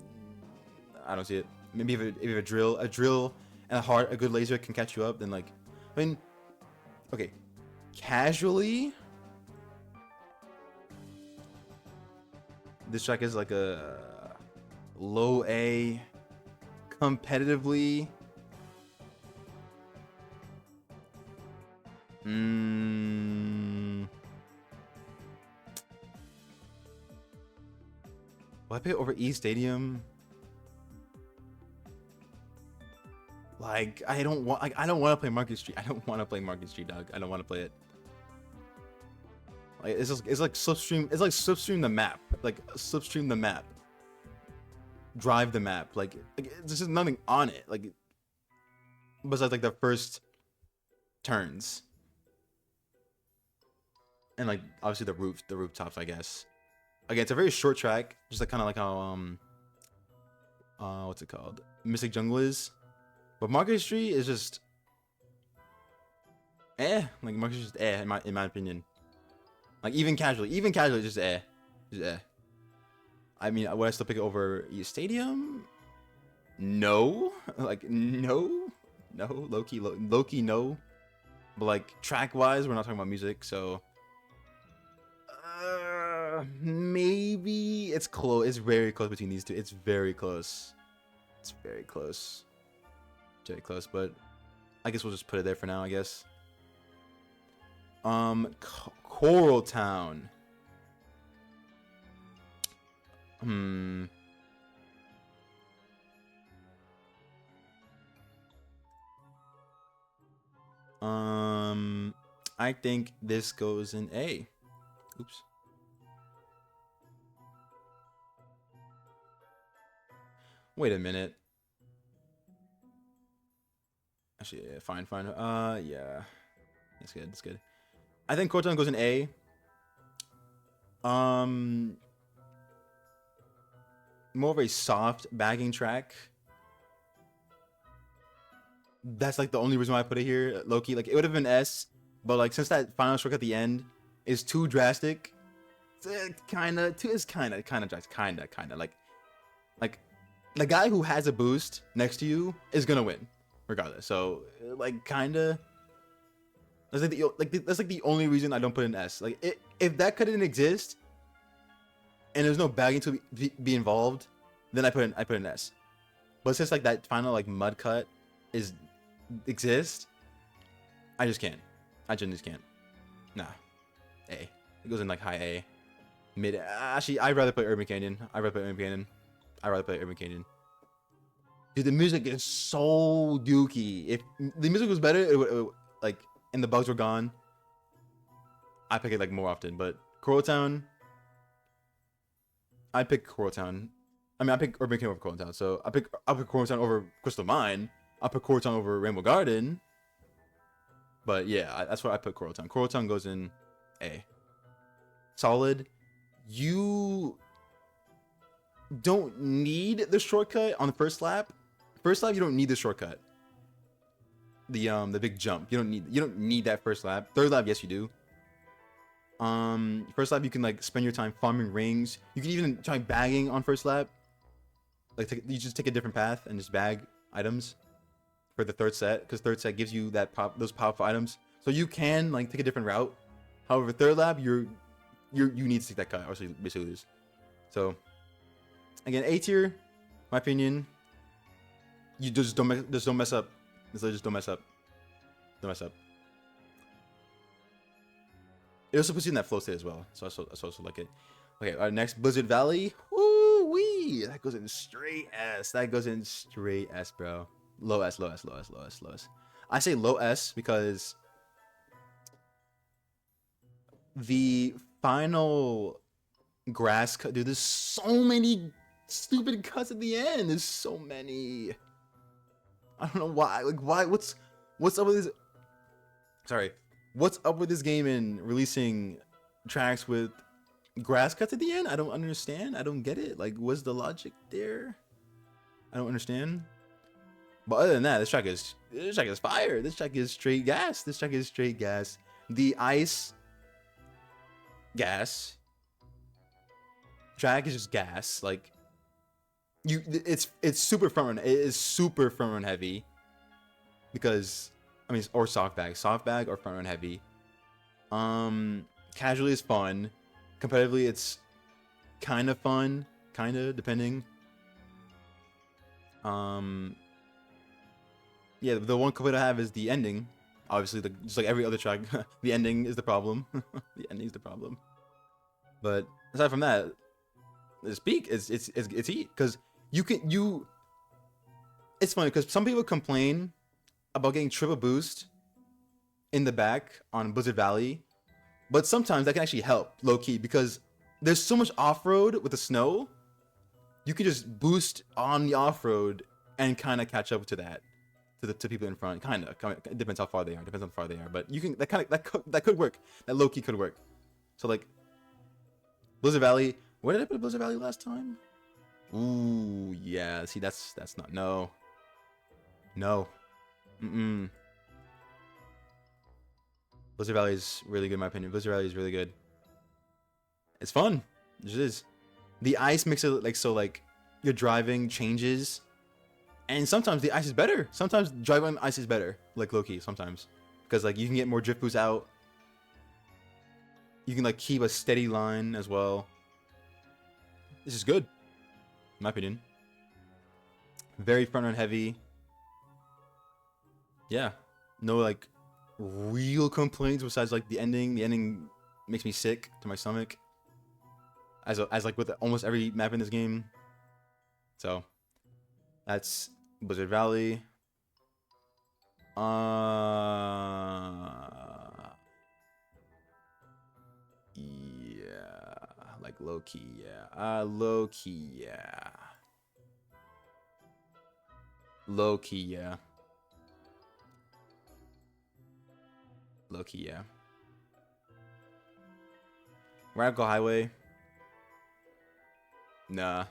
I don't see it. Maybe if you have a drill and a good laser can catch you up, then like, I mean, okay, casually, this track is like a low A. Competitively, will I pay over E Stadium? Like I don't want to play Market Street. I don't want to play Market Street, dog. I don't want to play it. Like it's like slipstream. It's like slipstream the map. Like slipstream the map. Drive the map. Like there's just nothing on it. Like besides like the first turns. and like obviously the rooftops, I guess. Again, it's a very short track, just like kind of like how what's it called, Mystic Jungle is. But Market Street is just like Market Street is just in my opinion. Like even casually, just eh. I mean, would I still pick it over East Stadium? No, like no, low key, no. But like track wise, we're not talking about music, so maybe it's close. It's very close between these two. It's very close. It's very close. Very close, but I guess we'll just put it there for now, I guess. Coral Town. I think this goes in A. Oops. Wait a minute. Actually, yeah, fine. Yeah. That's good. I think Coral Town goes in A. More of a soft bagging track. That's like the only reason why I put it here, low-key. Like it would have been S, but like since that final stroke at the end is too drastic, it's kind of like the guy who has a boost next to you is gonna win regardless. So like kinda that's like the only reason I don't put an S. Like if that couldn't exist and there's no bagging to be involved, then I put an S. But since like that final like mud cut exists, I just can't. I just can't. Nah. A. It goes in like high A. Mid. Actually, I'd rather play Urban Canyon. Dude, the music is so dookie. If the music was better, it would like, and the bugs were gone, I pick it like more often. But Coral Town, I pick Coral Town. I mean, I pick Urban Canyon over Coral Town. So I'll pick Coral Town over Crystal Mine. I'll put Coral Town over Rainbow Garden. But yeah, that's where I put Coral Town. Coral Town goes in A. Solid. You don't need the shortcut on the first lap. First lap, you don't need the shortcut. The big jump. You don't need that first lap. Third lap, yes you do. First lap you can like spend your time farming rings. You can even try bagging on first lap. Like you just take a different path and just bag items for the third set, because third set gives you those powerful items. So you can like take a different route. However, third lap you need to take that cut, or you basically lose. So again, A tier, my opinion. You just don't mess up. Just don't mess up. Don't mess up. It also puts you in that flow state as well. So I also like it. Okay, our next Blizzard Valley. Woo wee! That goes in straight S. Bro. Low S. I say low S because the final grass cut, dude, there's so many stupid cuts at the end. There's so many. I don't know why. Like why? What's up with this? Sorry. What's up with this game in releasing tracks with grass cuts at the end? I don't understand. I don't get it. Like, what's the logic there? I don't understand. But other than that, this track is fire. This track is straight gas. The ice gas track is just gas. Like it's super front run. It is super front run heavy because I mean, or soft bag or front run heavy. Casually is fun. Competitively, it's kind of fun, depending. Yeah, the one complaint I have is the ending. Obviously, just like every other track, the ending is the problem. But aside from that, this peak is it's heat, because it's funny because some people complain about getting triple boost in the back on Blizzard Valley, but sometimes that can actually help low key because there's so much off-road with the snow. You can just boost on the off-road and kind of catch up to that, to people in front. It depends how far they are. But you can that could work. That low key could work. So like Blizzard Valley. Where did I put Blizzard Valley last time? Ooh, yeah. See, that's not no. No. Mm-mm. Blizzard Valley is really good in my opinion. Blizzard Valley is really good. It's fun. It just is. The ice makes it like so like your driving changes. And sometimes the ice is better. Sometimes driving on ice is better. Like low-key, sometimes. Because like you can get more drift boosts out. You can like keep a steady line as well. This is good. In my opinion. Very front end heavy. Yeah. No like real complaints besides like the ending. The ending makes me sick to my stomach. As like with almost every map in this game. So that's Blizzard Valley. Yeah, like low key, yeah. Low key, yeah. Low key, yeah. Low key, yeah. Radical Highway. Nah.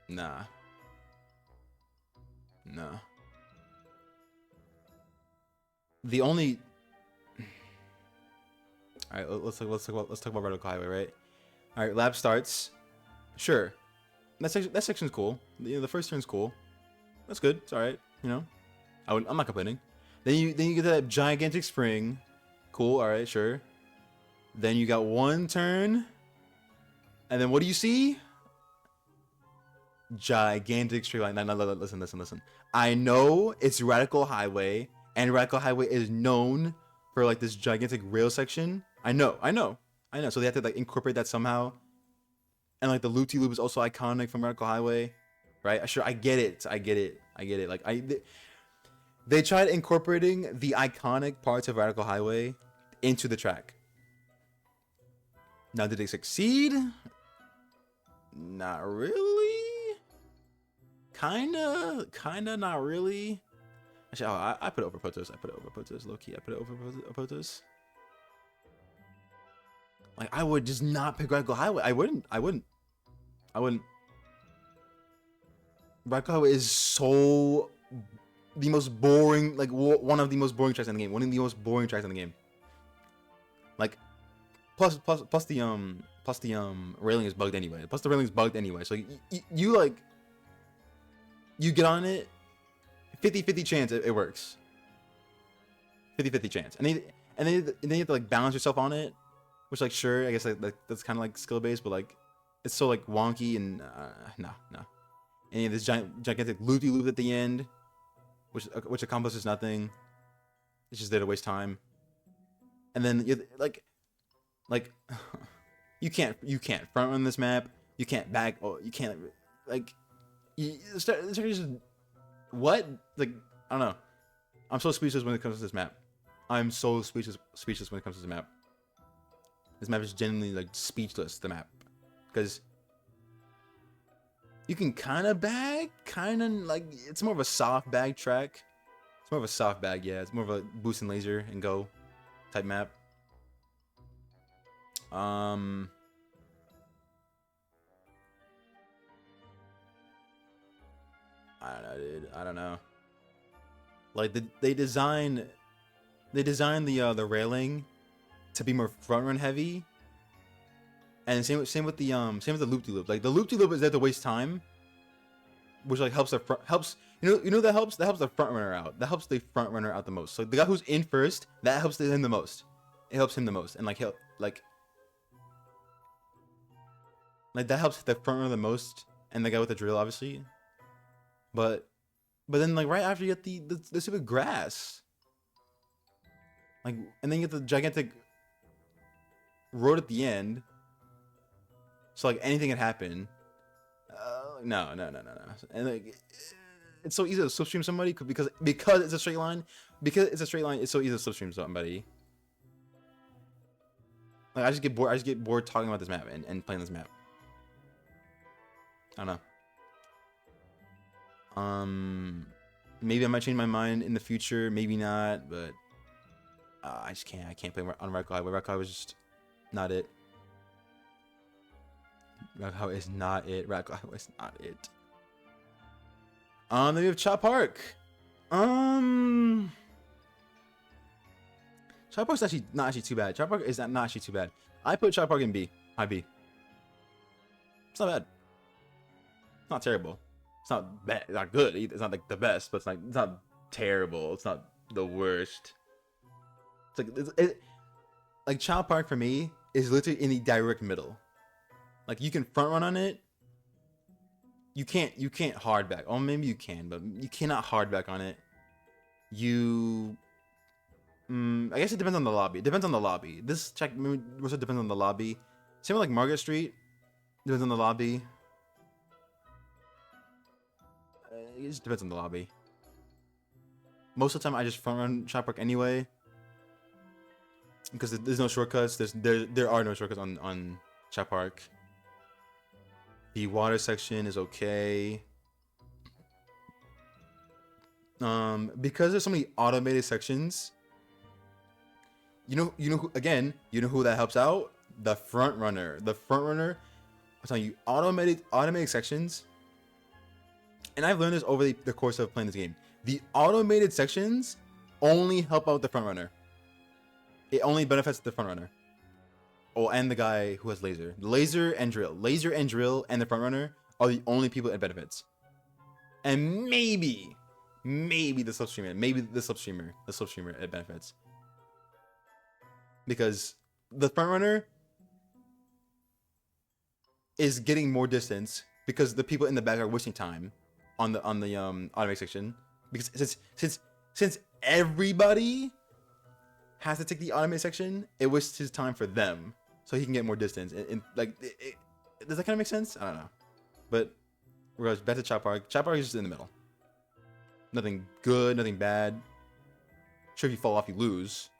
Nah. Nah. The only. All right, let's talk about Radical Highway, right? All right, lap starts. Sure, that section's cool. You know, the first turn's cool. That's good. It's all right. You know, I'm not complaining. Then you get that gigantic spring. Cool. All right, sure. Then you got one turn, and then what do you see? Gigantic straight line. No, listen. I know it's Radical Highway, and Radical Highway is known for like this gigantic rail section. I know. So they have to like incorporate that somehow. And like the loop-de-loop is also iconic from Radical Highway, right? Sure, I get it. Like they tried incorporating the iconic parts of Radical Highway into the track. Now, did they succeed? Not really. Kinda, not really. Actually, I put it over Protoss. Low key, I put it over Protoss. Like, I would just not pick Radical Highway. I wouldn't. Radical Highway is so the most boring, like one of the most boring tracks in the game. Like, plus the railing is bugged anyway. So you get on it, 50-50 chance it works. 50-50 chance, and then you have to like balance yourself on it. Which, like, sure, I guess like that's kind of like skill based, but like it's so like wonky and no. And you have this gigantic loop at the end, which accomplishes nothing. It's just there to waste time. And then you like you can't front run this map. You can't back. Oh, you can't like what? Like, I don't know. I'm so speechless when it comes to this map. I'm so speechless when it comes to this map. This map is genuinely like speechless. The map, because you can kind of bag, like it's more of a soft bag track. It's more of a soft bag, yeah. It's more of a boost and laser and go type map. I don't know, dude. I don't know. Like they design the railing to be more front run heavy, and same with the loop-de-loop. Like the loop-de-loop is there to waste time, which like helps that helps the front runner out. That helps the front runner out the most. So the guy who's in first, that helps him the most. It helps him the most, and like he'll like that helps the front runner the most, and the guy with the drill obviously. But then like right after you get the stupid grass, like, and then you get the gigantic road at the end. So like anything can happen. No. And like it's so easy to slipstream somebody because it's a straight line. Because it's a straight line, it's so easy to slipstream somebody. Like I just get bored talking about this map and playing this map. I don't know. Maybe I might change my mind in the future. Maybe not, but I just can't. I can't play on Red Cloud. Red Cloud was just not it. Red Cloud is not it. Red Cloud is not it. Then we have Chop Park. Chop Park's actually not too bad. Chop Park is not actually too bad. I put Chop Park in B. High B. It's not bad. It's not terrible. It's not bad. It's not good. It's not like the best, but it's not terrible. It's not the worst. It's like Chop Park for me is literally in the direct middle. Like you can front run on it. You can't hard back. Oh, maybe you can, but you cannot hard back on it. I guess it depends on the lobby. It depends on the lobby. This check also depends on the lobby. Same with like Margaret Street. Depends on the lobby. It just depends on the lobby. Most of the time, I just front run Chop Park anyway, because there's no shortcuts. There are no shortcuts on Chop Park. The water section is okay. Because there's so many automated sections. You know who that helps out? The front runner. The front runner. I'm telling you, automated sections. And I've learned this over the course of playing this game. The automated sections only help out the front runner. It only benefits the front runner. Oh, and the guy who has laser. Laser and drill. Laser and drill and the front runner are the only people it benefits. And maybe the slipstreamer. Maybe the slipstreamer it benefits. Because the front runner is getting more distance because the people in the back are wasting time on the automatic section. Because since everybody has to take the automated section, it wastes his time for them, so he can get more distance. And does that kind of make sense? I don't know. But regardless, back to Chop Park. Chop Park is just in the middle. Nothing good, nothing bad. Sure, if you fall off, you lose.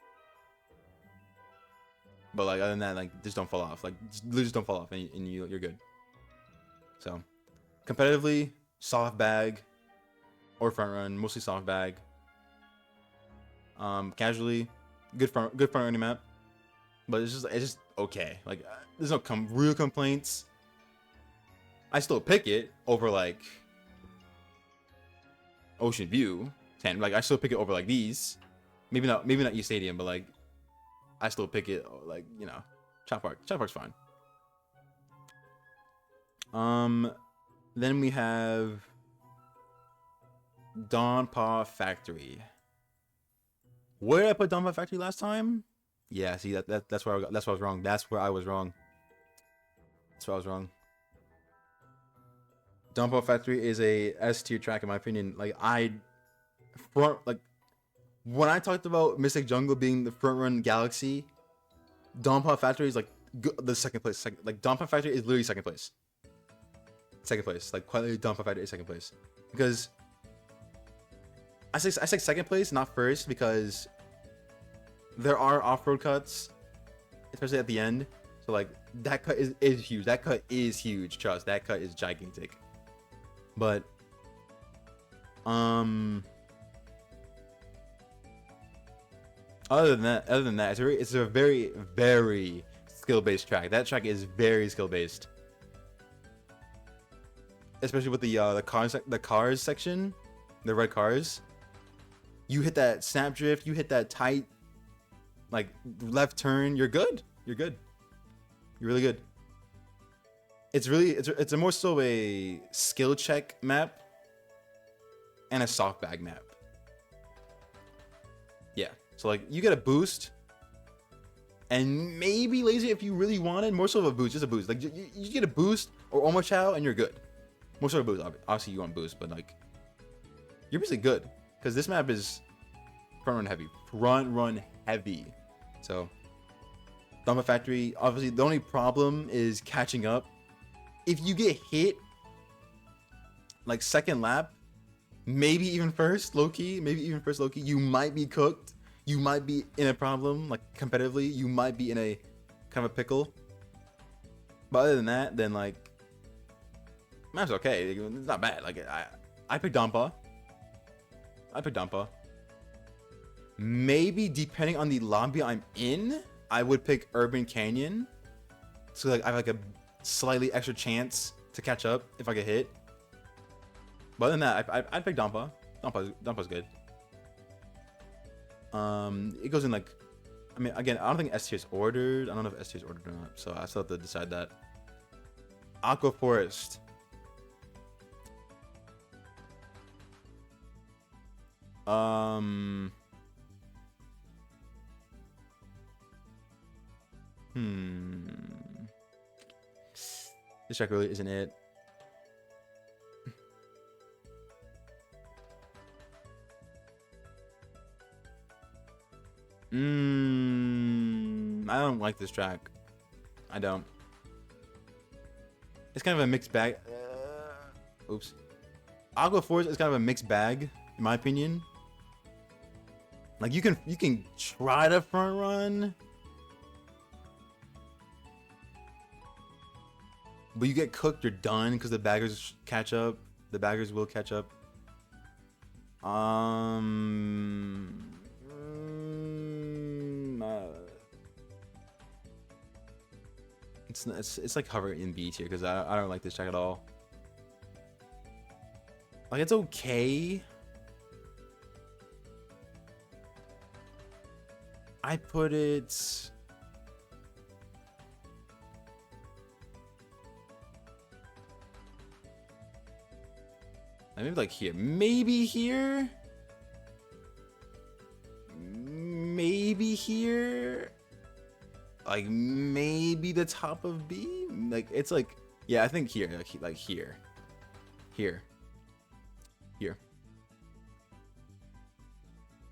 But like other than that, like just don't fall off. Like just don't fall off, and you're good. So competitively, soft bag or front run, mostly soft bag. Casually, good front running map, but it's just okay. Like there's no real complaints. I still pick it over like Ocean View, like I still pick it over like these. Maybe not East Stadium, but like I still pick it like, you know, Chop Park. Chop Park's fine. Then we have Donpa Factory. Where did I put Donpa Factory last time? Yeah, see that's where I was wrong. That's where I was wrong. Donpa Factory is a S tier track in my opinion. Like when I talked about Mystic Jungle being the front run galaxy, Donpa Factory is like the second place. Like Donpa Factory is literally second place. Like quietly, Donpa Factory is second place because I say second place, not first, because there are off-road cuts, especially at the end. So like that cut is huge. That cut is huge. Trust, that cut is gigantic. But other than that, it's a very, very skill-based track. That track is very skill-based, especially with the cars section, the red cars. You hit that snap drift, you hit that tight, like left turn. You're good. You're really good. It's a more so a skill check map and a soft bag map. Yeah. So like you get a boost, and maybe laser if you really wanted. More so of a boost, just a boost. Like you get a boost or almost chow and you're good. More so of a boost. Obviously you want boost, but like you're basically good because this map is front run heavy. So Donpa Factory. Obviously the only problem is catching up. If you get hit like second lap, maybe even first low key, you might be cooked. You might be in a problem, like competitively. You might be in a kind of a pickle. But other than that, then like map's okay. It's not bad. Like I picked Donpa. Maybe depending on the lobby I'm in, I would pick Urban Canyon. So like I have like a slightly extra chance to catch up if I get hit. But other than that, I'd pick Dampa. Dampa's good. It goes in like, I mean, again, I don't think S tier is ordered. I don't know if S tier is ordered or not, so I still have to decide that. Aqua Forest. This track really isn't it. I don't like this track. I don't. It's kind of a mixed bag. Oops. Aqua Force is kind of a mixed bag, in my opinion. Like you can try to front run, but you get cooked, you're done because the baggers catch up. The baggers will catch up. It's like hovering in B tier because I don't like this track at all. Like it's okay. I put it. Maybe like here. Maybe here. Maybe here. Like maybe the top of B. Like it's like, yeah, I think here. Like here. Here. Here.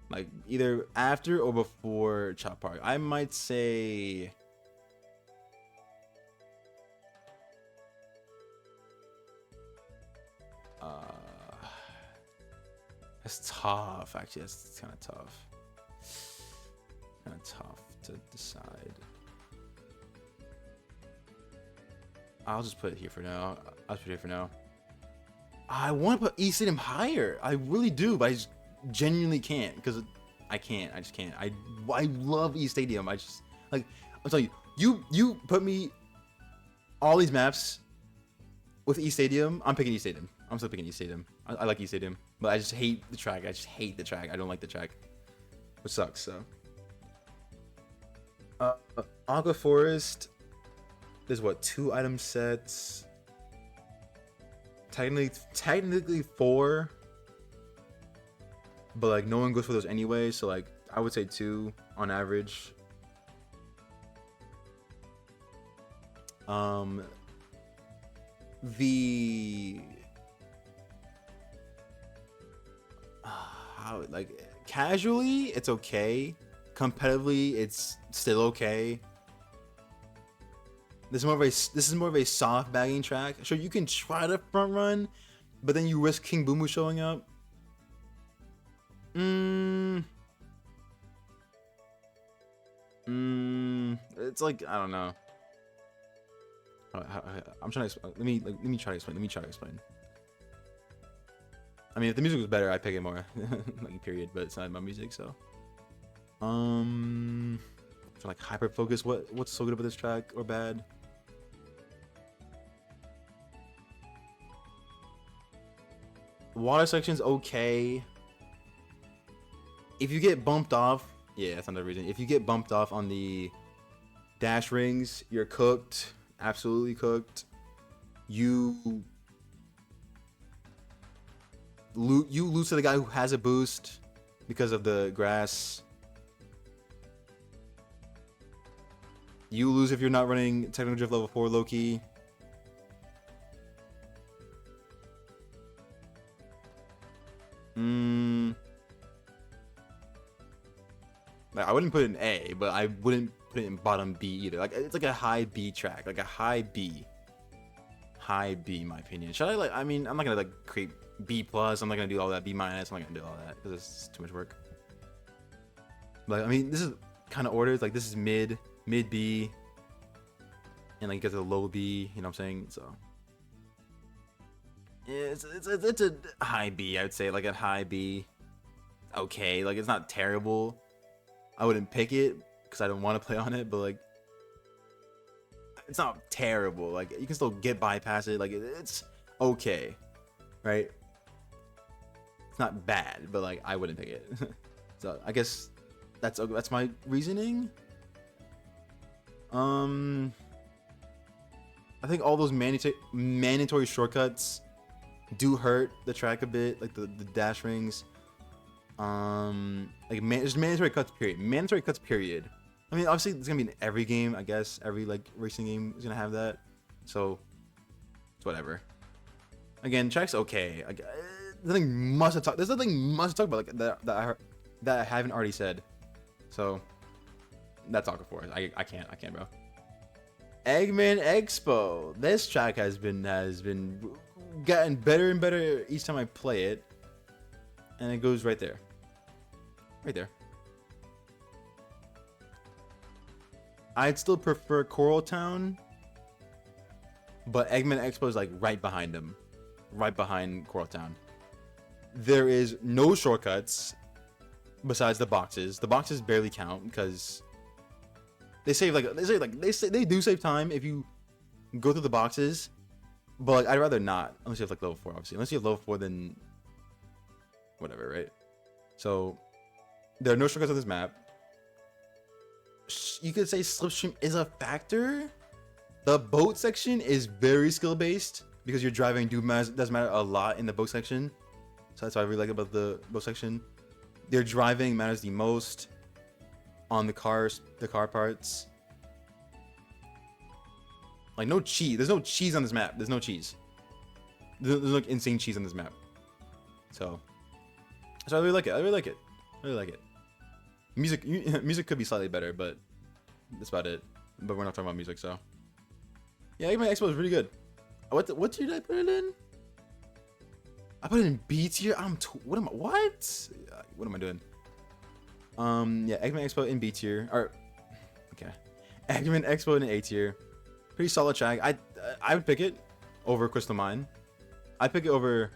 Like either after or before Chop Park. I might say that's tough actually. That's kind of tough. Kind of tough to decide. I'll just put it here for now. I'll put it here for now. I want to put East Stadium higher. I really do, but I just genuinely can't because I can't. I just can't. I love East Stadium. I just like I'm telling you. You put me all these maps with East Stadium. I'm picking East Stadium. I'm still picking East Stadium. I like East Stadium, but I just hate the track. I just hate the track. I don't like the track, which sucks. So, Aqua Forest. There's what 2 item sets. Technically 4. But like no one goes for those anyway, so like I would say 2 on average. How like casually it's okay, competitively it's still okay. This is more of a soft bagging track. Sure, you can try to front run, but then you risk King Boomu showing up. It's like I don't know. I'm trying to. Let me try to explain. I mean, if the music was better, I'd pick it more. Like period. But it's not my music, so. For like hyper focus, what's so good about this track or bad? Water section's okay. If you get bumped off, yeah, that's another reason. If you get bumped off on the dash rings, you're cooked. Absolutely cooked. You lose to the guy who has a boost because of the grass. You lose if you're not running technical drift level 4 low-key. Like, I wouldn't put it in A, but I wouldn't put it in bottom B either. Like it's like a high B track, like a high B. High B, in my opinion. Should I like? I mean, I'm not gonna like create B plus. I'm not gonna do all that. B minus. I'm not gonna do all that because it's too much work. But I mean, this is kind of ordered. Like this is mid B, and like you get to the low B. You know what I'm saying? So yeah, it's a high B. I would say like a high B. okay. Like it's not terrible. I wouldn't pick it because I don't want to play on it, but like it's not terrible. Like you can still get bypass it. Like it's okay, right? It's not bad, but like I wouldn't pick it. So I guess that's my reasoning. I think all those mandatory shortcuts do hurt the track a bit, like the dash rings. There's mandatory cuts period. Mandatory cuts period. I mean, obviously it's gonna be in every game, I guess. Every like racing game is gonna have that. So it's whatever. Again, track's okay. There's nothing much to talk about like that I haven't already said. So that's all for it. I can't, bro. Eggman Expo. This track has been getting better and better each time I play it, and it goes right there. Right there. I'd still prefer Coral Town, but Eggman Expo is like right behind him, right behind Coral Town. There is no shortcuts besides the boxes. The boxes barely count because they do save time if you go through the boxes, but like I'd rather not unless you have like level 4, obviously. Unless you have level 4, then whatever, right? So there are no shortcuts on this map. You could say slipstream is a factor. The boat section is very skill based because you're driving does matter a lot in the boat section. So that's what I really like about the boat section. Their driving matters the most on the car parts. Like no cheese. There's no cheese on this map. There's no cheese. There's like insane cheese on this map. So I really like it. I really like it. Music could be slightly better, but that's about it. But we're not talking about music, so yeah, Eggman Expo is really good. What tier did I put it in? I put it in B tier. What am I doing? Yeah, Eggman Expo in B tier. Or okay, Eggman Expo in A tier. Pretty solid track. I would pick it over Crystal Mine. I'd pick it over.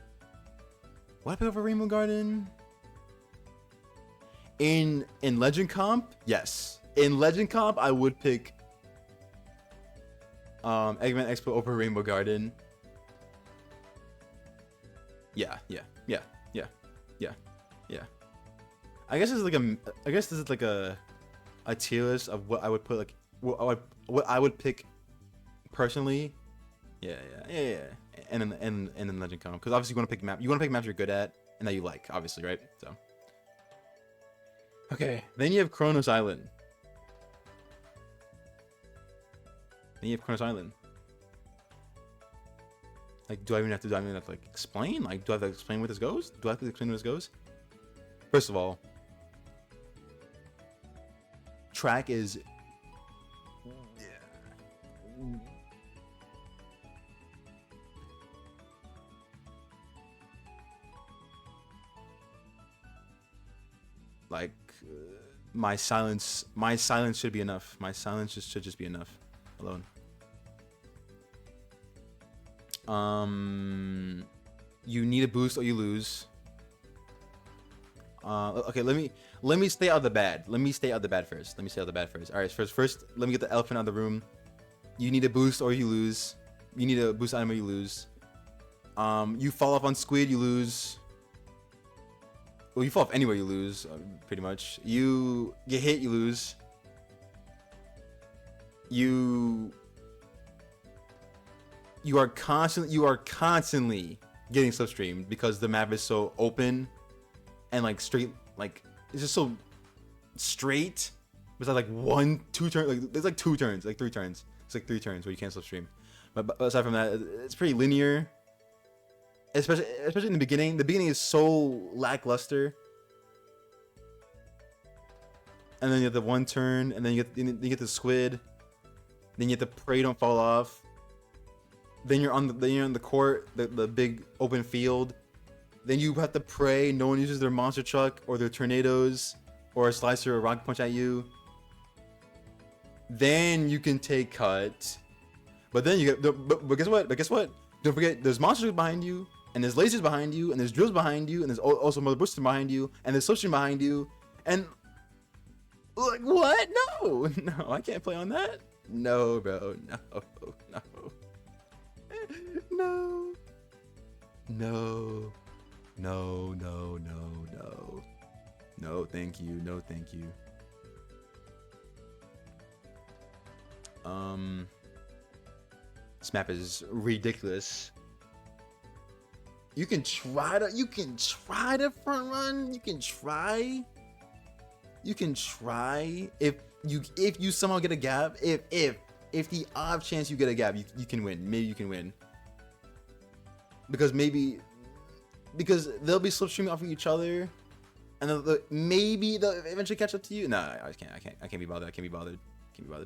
What I pick over Rainbow Garden? In Legend Comp, yes. In Legend Comp, I would pick Eggman Expo over Rainbow Garden. Yeah. I guess this is like a tier list of what I would put like what I would pick personally. Yeah. And in Legend Comp, because obviously you want to pick maps you're good at and that you like, obviously, right? So. Okay, then you have Kronos Island. Like, do I even have to like explain? Like, do I have to explain where this goes? First of all, track is like my silence should be enough. My silence should just be enough alone. You need a boost or you lose. Okay, let me stay out of the bad. Let me stay out of the bad first. All right, first let me get the elephant out of the room. You need a boost or you lose. You need a boost item or you lose. You fall off on squid, you lose. Well, you fall off anywhere, you lose, pretty much. You get hit, you lose. You are constantly getting slipstreamed because the map is so open and like straight, like it's just so straight. Besides like 2 turns, like there's like 2 turns, like 3 turns. It's like 3 turns where you can't slipstream. But aside from that, it's pretty linear. Especially in the beginning. The beginning is so lackluster. And then you have the 1 turn, and then you get the squid. Then you have to pray don't fall off. Then you're on the court, the big open field. Then you have to pray no one uses their monster truck or their tornadoes or a slicer or a rocket punch at you. Then you can take cut. But then you get but guess what? Don't forget there's monsters behind you. and there's lasers behind you, and there's drills behind you, and there's also mother boosters behind you, and there's switching behind you, and like what? No, no, I can't play on that. No, bro, no, no, no, no, no, no, no, no, no, thank you, no, thank you. This map is ridiculous. You can try to front run. You can try if you somehow get a gap. If the odd chance you get a gap, you can win. Maybe you can win. Because they'll be slipstreaming off of each other, and maybe they'll eventually catch up to you. No, I can't be bothered. I can't be bothered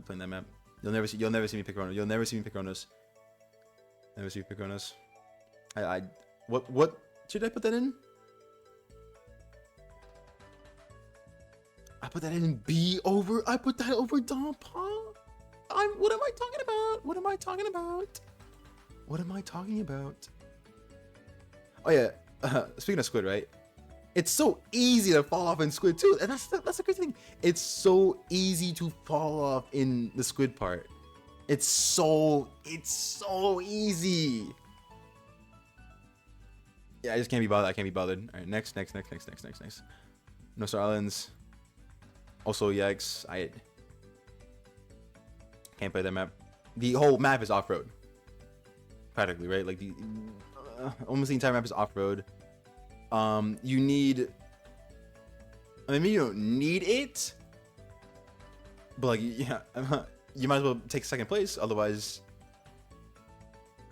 playing that map. You'll never see me pick Ronos. You'll never see me pick Ronos. Never see me pick Ronos. What should I put that in? I put that in B over. I put that over Dompa. What am I talking about? What am I talking about? What am I talking about? Oh yeah. Speaking of Squid, right? It's so easy to fall off in Squid too, and that's the crazy thing. It's so easy to fall off in the Squid part. It's so easy. Yeah, I just can't be bothered. I can't be bothered. All right, next. No Star Islands. Also, yikes. I can't play that map. The whole map is off-road. Practically, right? Like almost the entire map is off-road. You need. I mean, maybe you don't need it, but like, yeah, you might as well take second place. Otherwise,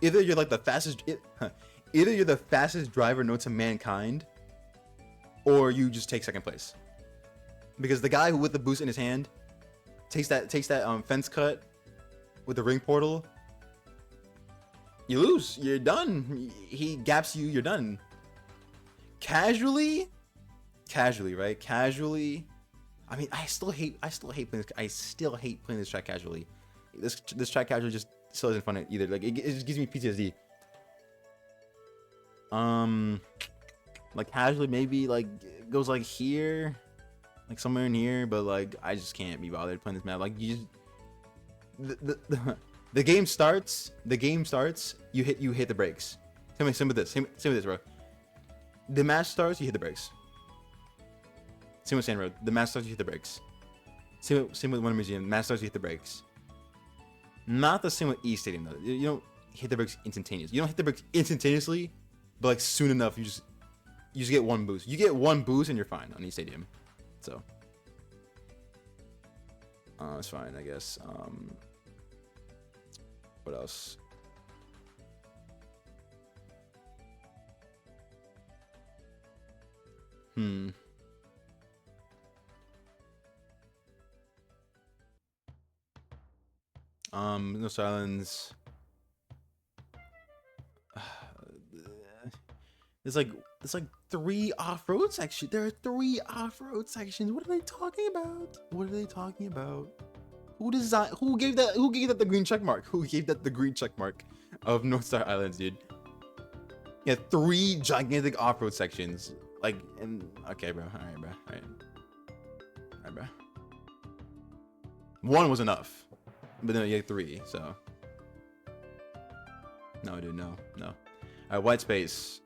either you're like the fastest. Either you're the fastest driver known to mankind, or you just take second place. Because the guy who with the boost in his hand takes that fence cut with the ring portal, you lose. You're done. He gaps you. You're done. Casually, right? Casually. I mean, I still hate playing this. I still hate playing this track casually. This track casually just still isn't fun either. Like it just gives me PTSD. Like casually maybe like it goes like here, like somewhere in here, but like I just can't be bothered playing this map. Like you just the game starts. You hit the brakes. Same with this, bro. The match starts, you hit the brakes. Same with Sand Road. The match starts, you hit the brakes. Same with Wonder Museum. Match starts, you hit the brakes. Not the same with E Stadium though. You don't hit the brakes instantaneously. You don't hit the brakes instantaneously, but like soon enough, you just get one boost. You get one boost and you're fine on E Stadium. So it's fine, I guess. What else? No Silence. There's like 3 off-road sections. There are 3 off-road sections. What are they talking about? Who gave that the green check mark? Who gave that the green check mark of North Star Islands, dude? Yeah, 3 gigantic off-road sections. Like, and okay, bro. All right, bro. 1 was enough, but then you had 3. So no, dude, no. All right, white space.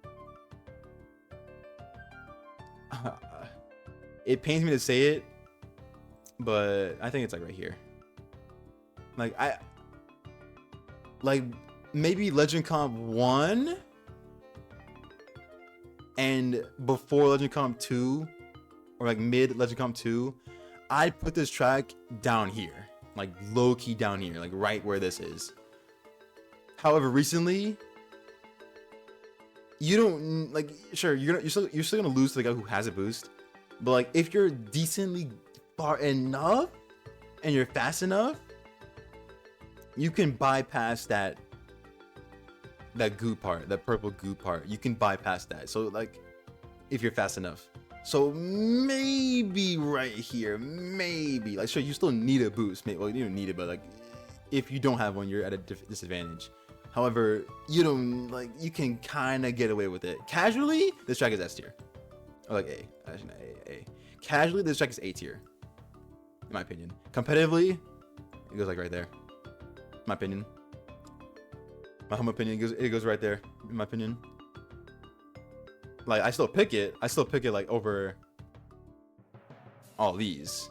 It pains me to say it, but I think it's like right here. Like maybe Legend Comp 1 and before Legend Comp 2, or like mid Legend Comp 2, I'd put this track down here, like low key down here, like right where this is. However, recently, you don't like. Sure, you're still gonna lose to the guy who has a boost, but like if you're decently far enough and you're fast enough, you can bypass that goo part, that purple goo part. You can bypass that. So like, if you're fast enough. So maybe right here, maybe like sure you still need a boost. Well, you don't need it, but like if you don't have one, you're at a disadvantage. However, you don't like you can kind of get away with it. Casually, this track is S tier, or like A. Actually, not A. Casually, this track is A tier, in my opinion. Competitively, it goes like right there. In my opinion. My humble opinion, it goes right there. In my opinion. Like I still pick it. Like over all these.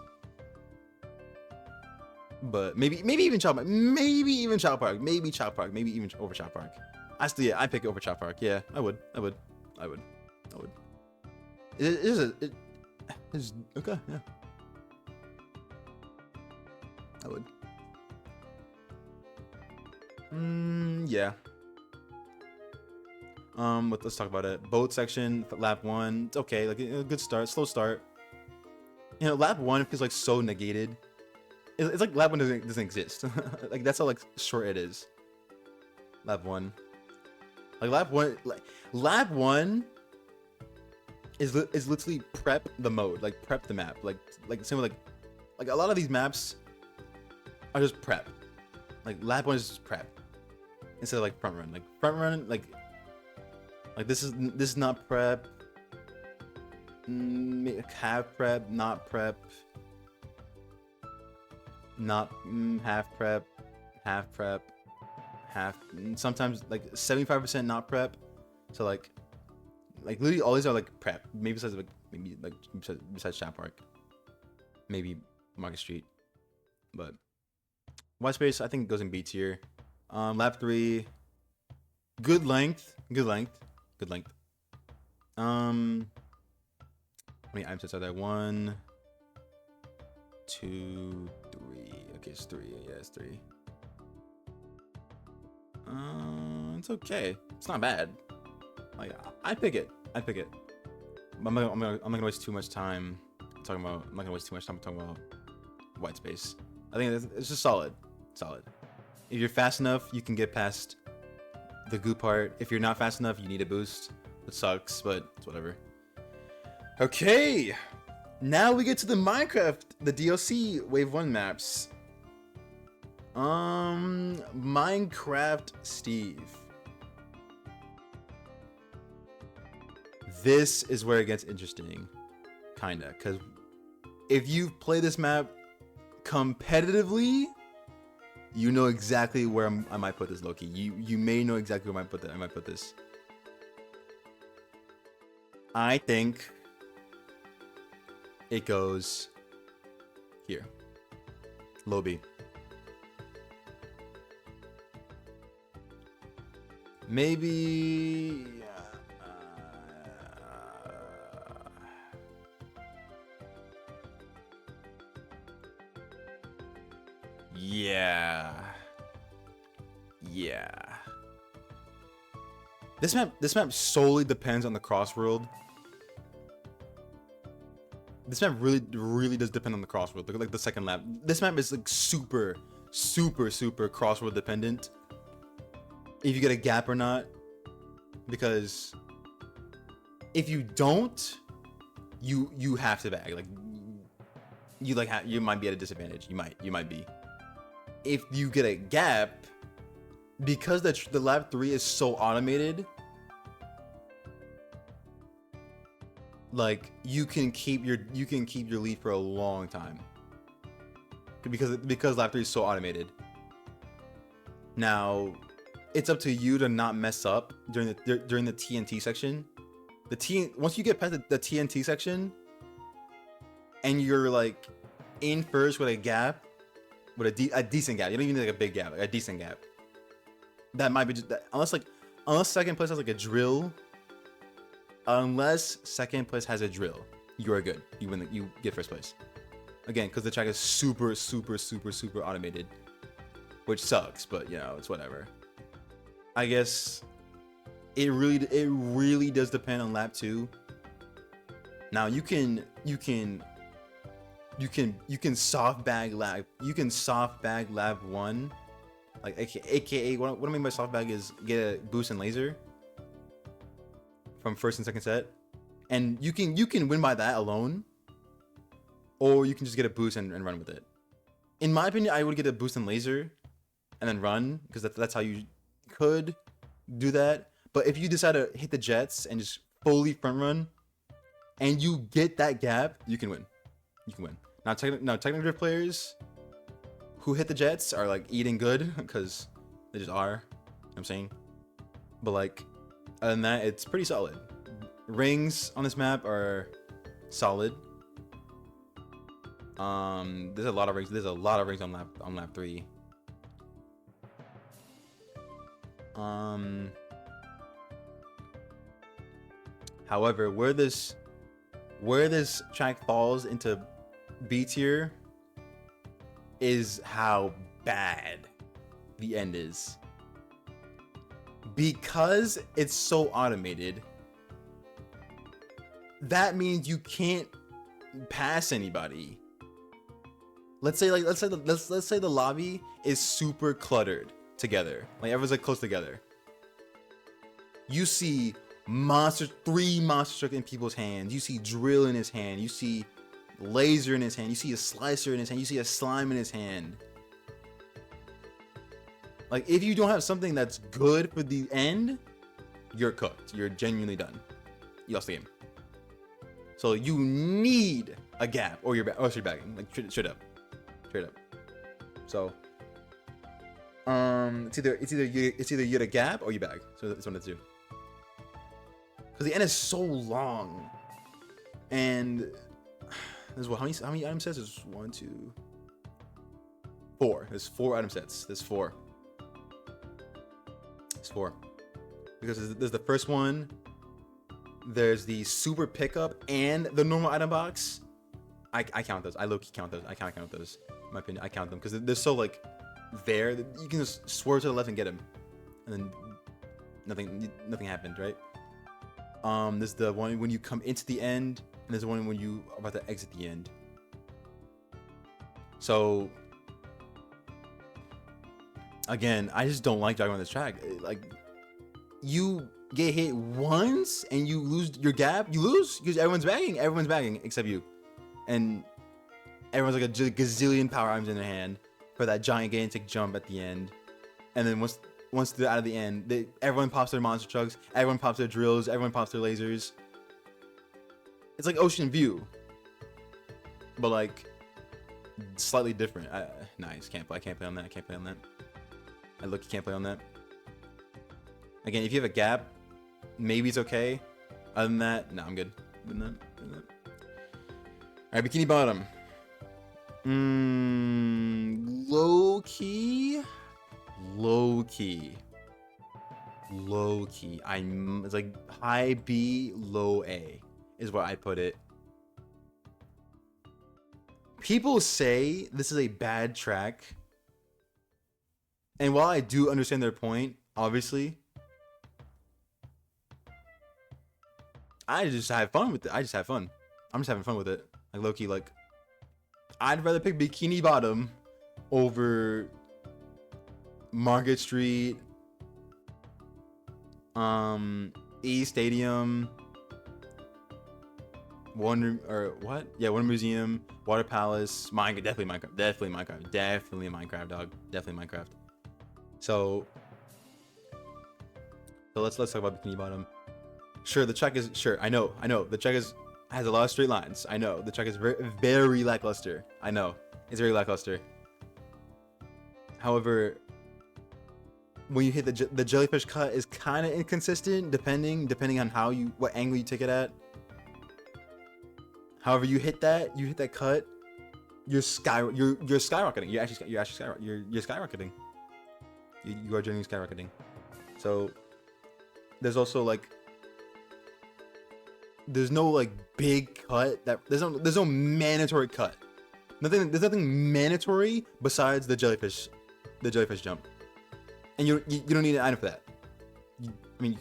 But maybe even Child Park. Maybe even Child Park. Maybe Child Park. Maybe even over Child Park. I pick it over Child Park. Yeah, I would. It's okay. Yeah, I would. Yeah. Let's talk about it. Boat section, lap 1. It's okay. Like a good start. Slow start. You know, lap 1 feels like so negated. It's like lap 1 doesn't exist. Like that's how like short it is. Lap 1. Like lap 1 is literally prep the mode, like prep the map. Like same with like a lot of these maps are just prep. Like lap 1 is just prep instead of like front run. Like front run, like this is not prep. Half prep, not prep. Not half prep, half prep, half. Sometimes like 75% not prep. So like literally all these are like prep. Maybe besides Chat Park, maybe Market Street, but White Space I think it goes in B tier. Lap 3, good length. How many items are there? 1, 2, 3. Okay, it's 3. Yeah, it's 3. It's okay. It's not bad. Like I pick it. I'm not gonna waste too much time talking about. I'm not gonna waste too much time talking about White Space. I think it's just solid. If you're fast enough, you can get past the goo part. If you're not fast enough, you need a boost. It sucks, but it's whatever. Okay. Now we get to the Minecraft, the DLC Wave 1 maps. Minecraft Steve. This is where it gets interesting. Kinda. Because if you play this map competitively, you know exactly where I might put this, Loki. You may know exactly where I might put this. I think it goes here. Low B. Maybe yeah. This map solely depends on the CrossWorld. This map really does depend on the CrossWorld. Like the second lap. This map is like super CrossWorld dependent. If you get a gap or not, because if you don't, you have to bag. Like you might be at a disadvantage. You might be. If you get a gap, because the lap 3 is so automated, like you can keep your lead for a long time because lap 3 is so automated. Now it's up to you to not mess up during the TNT section. Once you get past the TNT section and you're like in first with a gap, with a decent gap. You don't even need like a big gap, like a decent gap. That might be just that, unless second place has like a drill. Unless second place has a drill, you are good. You win. You get first place. Again, because the track is super automated, which sucks. But you know, it's whatever. I guess it really does depend on lap 2. Now you can soft bag lap 1, like aka what I mean by soft bag is get a boost and laser from first and second set, and you can win by that alone, or you can just get a boost and run with it. In my opinion, I would get a boost and laser and then run, because that's how you could do that, but if you decide to hit the jets and just fully front run, and you get that gap, you can win. You can win. Now, technical drift players who hit the jets are like eating good because they just are. You know what I'm saying, but like other than that, it's pretty solid. Rings on this map are solid. There's a lot of rings. There's a lot of rings on lap 3. However, where this track falls into B tier is how bad the end is. Because it's so automated, that means you can't pass anybody. Let's say the lobby is super cluttered together. Like everyone's like close together. You see 3 monster truck in people's hands. You see drill in his hand. You see laser in his hand. You see a slicer in his hand. You see a slime in his hand. Like if you don't have something that's good for the end, you're cooked. You're genuinely done. You lost the game. So you need a gap or you're bagging. Like straight up. So it's either you get a gap or you bag. So that's one of the two. Because the end is so long, and there's what? How many item sets? There's 1, 2, 4. There's 4 item sets. There's 4. It's 4. Because there's the first one. There's the super pickup and the normal item box. I count those. I low-key count those. I count those. In my opinion, I count them because they're so like there that you can just swerve to the left and get them, and then nothing happened, right? There's the one when you come into the end, and there's the one when you are about to exit the end. So again, I just don't like driving on this track. Like you get hit once and you lose your gap. You lose because everyone's bagging except you, and everyone's like a gazillion power items in their hand for that gigantic jump at the end. And then once they're out of the end, everyone pops their monster trucks, everyone pops their drills, everyone pops their lasers. It's like Ocean View, but like slightly different. Nice, I can't play on that. I look, you can't play on that. Again, if you have a gap, maybe it's okay. Other than that, no, I'm good. All right, Bikini Bottom. Low key. It's like high B, low A is where I put it. People say this is a bad track, and while I do understand their point, obviously, I just have fun with it. I'm just having fun with it. Like low key, like I'd rather pick Bikini Bottom over Market Street, E Stadium, Wonder Museum, Water Palace, Minecraft, definitely Minecraft, dog, definitely Minecraft. So let's talk about Bikini Bottom. Sure, the track is I know the track has a lot of straight lines. I know the track is very, very lackluster. I know it's very lackluster. However, when you hit the jellyfish cut is kind of inconsistent depending on what angle you take it at. However, you hit that cut, you're skyrocketing. You're skyrocketing. You are genuinely skyrocketing. So there's also like there's no like big cut there's no mandatory cut. There's nothing mandatory besides the jellyfish jump. And you don't need an item for that. You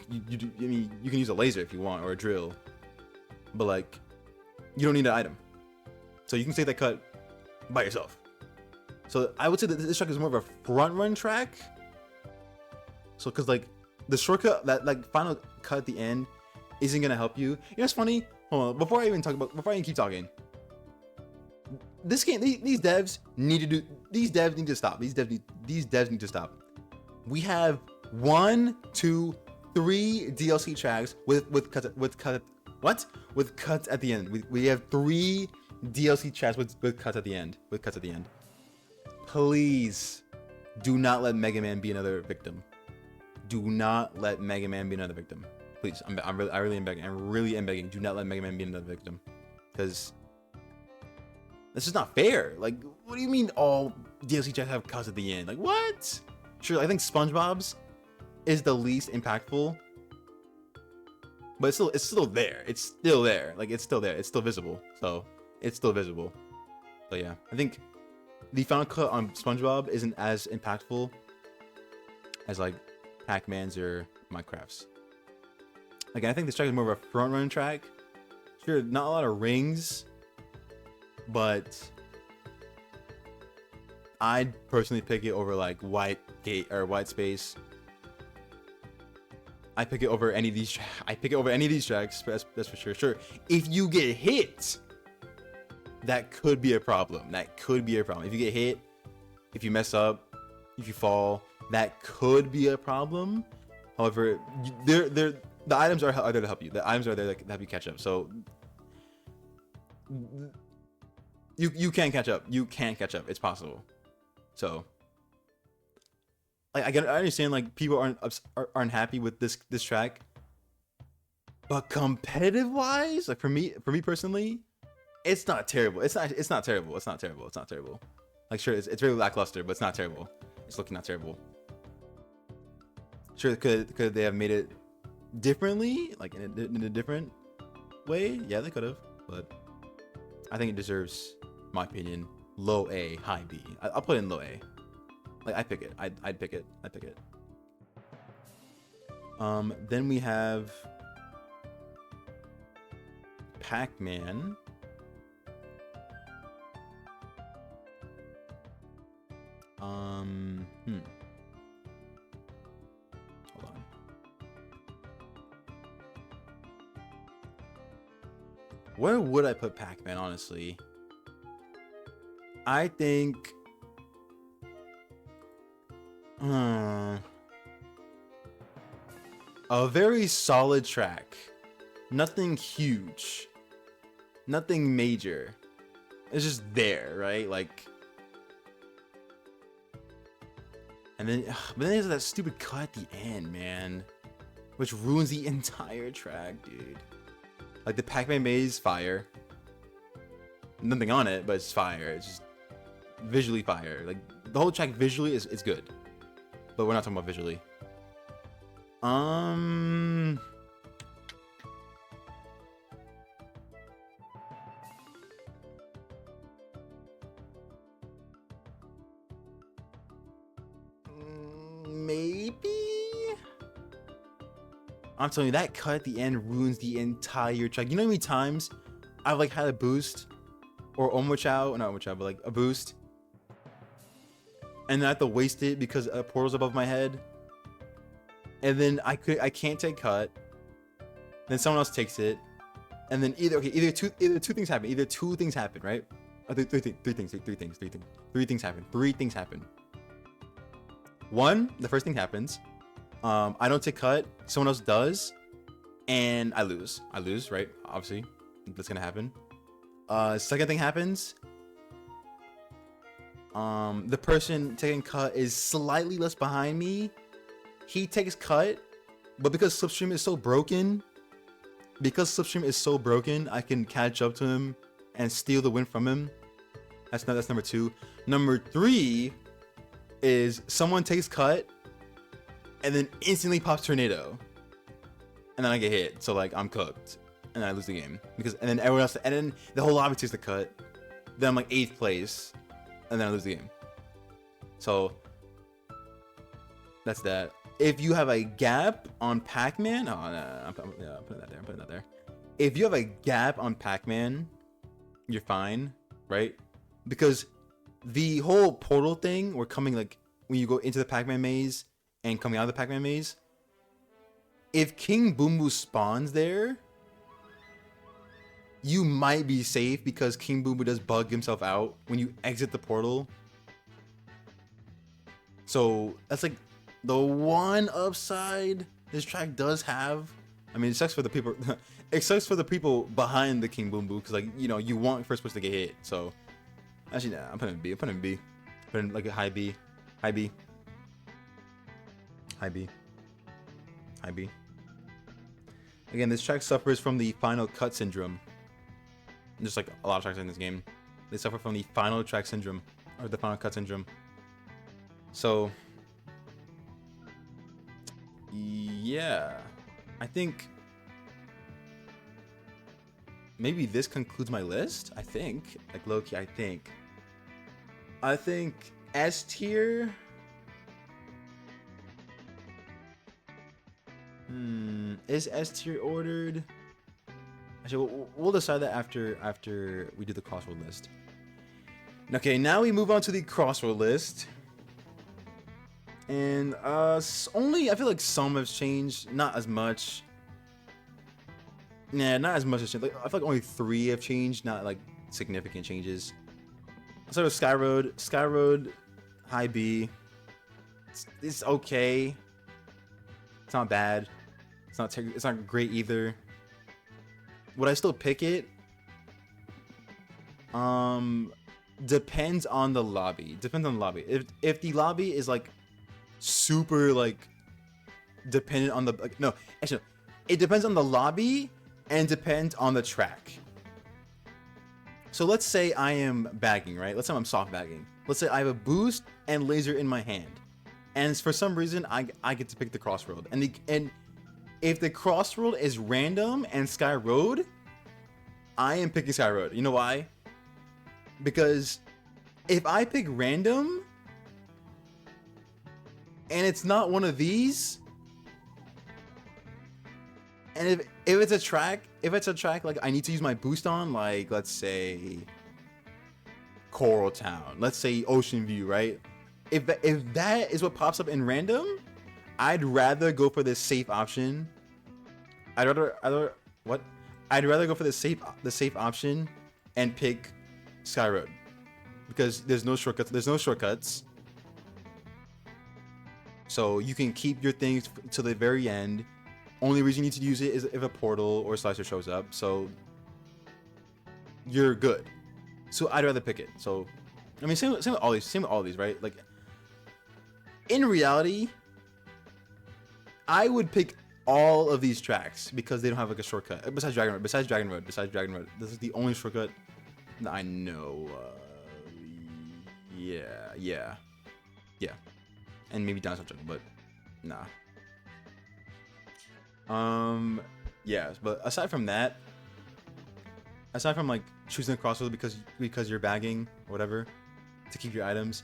can use a laser if you want or a drill, but like you don't need an item, so you can take that cut by yourself. So I would say that this track is more of a front run track. So because like the shortcut, that like final cut at the end isn't gonna help you. You know what's funny? Hold on, before I even keep talking. This game, these devs need to stop. These devs need to stop. We have 1, 2, 3 DLC tracks with cuts at the end. We have 3 DLC tracks with cuts at the end. Please do not let Mega Man be another victim. Do not let Mega Man be another victim. Please, I really am begging. I really am begging. Do not let Mega Man be another victim, because this is not fair. Like, what do you mean all DLC tracks have cuts at the end? Like, what? Sure, I think SpongeBob's is the least impactful, but it's still there. It's still there. Like, it's still there. It's still visible. So it's still visible. But yeah, I think the final cut on SpongeBob isn't as impactful as like Pac-Man's or Minecraft's. Again, I think this track is more of a front run track. Sure, not a lot of rings, but I'd personally pick it over like White Gate or White Space. I pick it over any of these. I pick it over any of these tracks. That's for sure. Sure, if you get hit, that could be a problem. That could be a problem. If you get hit, if you mess up, if you fall, that could be a problem. However, the items are there to help you. The items are there to help you catch up. So you can catch up. You can catch up. It's possible. So like I understand like people aren't happy with this track, but competitive wise, like for me personally, it's not terrible. It's not terrible. Like sure, it's very lackluster, but it's not terrible. It's looking not terrible. Sure, could they have made it differently, like in a different way? Yeah, they could have, but I think it deserves, my opinion, low A, high B. I'll put it in low A. Like I pick it. I'd pick it. Then we have Pac-Man. Hold on. Where would I put Pac-Man, honestly? I think a very solid track. Nothing huge. Nothing major. It's just there, right? Like, and then, but then there's that stupid cut at the end, man, which ruins the entire track, dude. Like the Pac-Man maze, fire. Nothing on it, but it's fire. It's just visually fire. Like the whole track visually is good, but we're not talking about visually. Maybe. I'm telling you, that cut at the end ruins the entire track. You know how many times I've like had a boost or not but like a boost, and then I have to waste it because a portal's above my head, and then I can't take cut. Then someone else takes it, and then either two things happen. Either two things happen, right? Or three things happen. One, the first thing happens. I don't take cut. Someone else does, and I lose. Right? Obviously, that's gonna happen. Second thing happens. The person taking cut is slightly less behind me. He takes cut, but because Slipstream is so broken, I can catch up to him and steal the win from him. That's number two. Number three is someone takes cut and then instantly pops tornado, and then I get hit. So like I'm cooked, and I lose the game and then everyone else, and then the whole lobby takes the cut. Then I'm like 8th place, and then I lose the game. So that's that. If you have a gap on Pac-Man, I'm putting that there. If you have a gap on Pac-Man, you're fine, right? Because the whole portal thing, we're coming like when you go into the Pac-Man maze and coming out of the Pac-Man maze, if King Boom Boo spawns there, you might be safe because King Boom Boo does bug himself out when you exit the portal. So that's like The one upside this track does have, I mean, it sucks for the people. It sucks for the people behind the King Boom Boo because, like, you know, you want first person to get hit. So actually, nah, I'm putting B. I'm putting B. Putting like a high B, high B, high B, high B. Again, this track suffers from the final cut syndrome. Just like a lot of tracks in this game, they suffer from the final track syndrome or the final cut syndrome. So yeah, I think maybe this concludes my list. I think, like, low-key, I think S tier. Is S tier ordered? Actually, we'll decide that after we do the CrossWorld list. Okay, now we move on to the CrossWorld list. And only, I feel like some have changed, not as much. Nah, not as much as changed. Like, I feel like only 3 have changed, not like significant changes. So with Skyroad, high B. It's okay. It's not bad. It's not great either. Would I still pick it? Depends on the lobby. Depends on the lobby. If the lobby is like super like dependent on the no, actually it depends on the lobby and depends on the track. So let's say I am bagging, right? Let's say I'm soft bagging. Let's say I have a boost and laser in my hand, and for some reason I get to pick the CrossWorld, and if the CrossWorld is random and Sky Road, I am picking Sky Road. You know why? Because if I pick random and it's not one of these, and if it's a track like I need to use my boost on, like let's say Coral Town, let's say Ocean View, right? If that is what pops up in random, I'd rather go for this safe option. I'd rather go for the safe option and pick Sky Road because there's no shortcuts. So you can keep your things to the very end. Only reason you need to use it is if a portal or slicer shows up. So you're good. So I'd rather pick it. So I mean, same with all these, right? Like in reality, I would pick all of these tracks because they don't have like a shortcut. Besides Dragon Road, this is the only shortcut that I know. Yeah, and maybe Dinosaur Jungle, but nah. Yeah, but aside from that, aside from like choosing the CrossWorld because you're bagging or whatever to keep your items,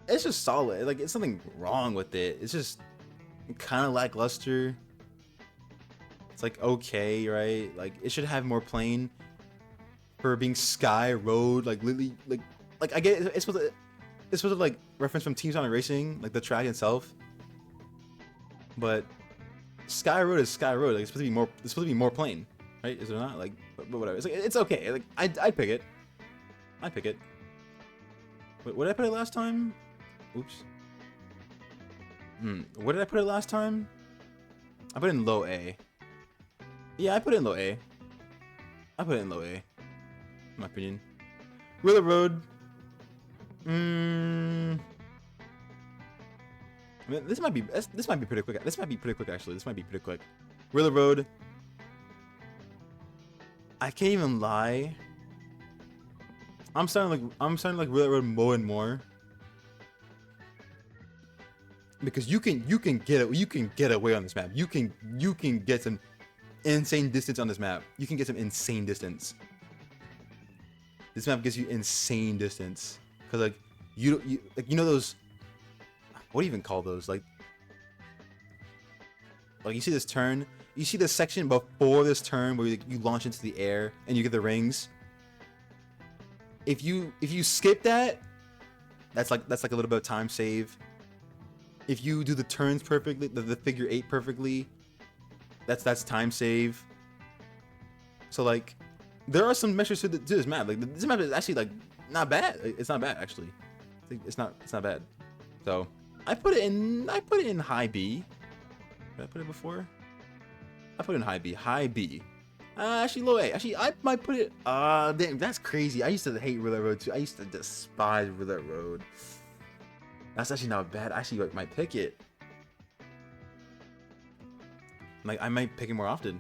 it's just solid. Like, it's nothing wrong with it. It's just kind of lackluster. It's like okay, right? Like it should have more plane for being Sky Road. Like literally, like I get it, it's supposed to like reference from Team Sonic Racing, like the track itself. But Sky Road is Sky Road. Like it's supposed to be more plane, right? Is it not? Like, but whatever. It's okay. Like I'd pick it. I'd pick it. Wait, what did I put it last time? Oops. What did I put it last time? I put it in low A. Yeah, I put it in low A. In my opinion. Wheeler Road. I mean, this might be pretty quick. This might be pretty quick. Wheeler Road. I can't even lie. I'm starting to like Wheeler Road more and more. Because you can get away on this map. You can get some insane distance on this map. You can get some insane distance. This map gives you insane distance. Cause like you know those, what do you even call those? Like you see this turn, you see this section before this turn where you launch into the air and you get the rings. If you skip that, that's like a little bit of time save. If you do the turns perfectly, the figure 8 perfectly, that's time save. So like, there are some measures to this map. Like this map is actually like not bad. It's not bad actually. It's not bad. So I put it in. I put it in high B. Did I put it before? I put it in high B. High B. Actually, low A. Actually, I might put it. Damn, that's crazy. I used to hate Roulette Road too. I used to despise Roulette Road. That's actually not bad. I actually might pick it. Like, I might pick it more often.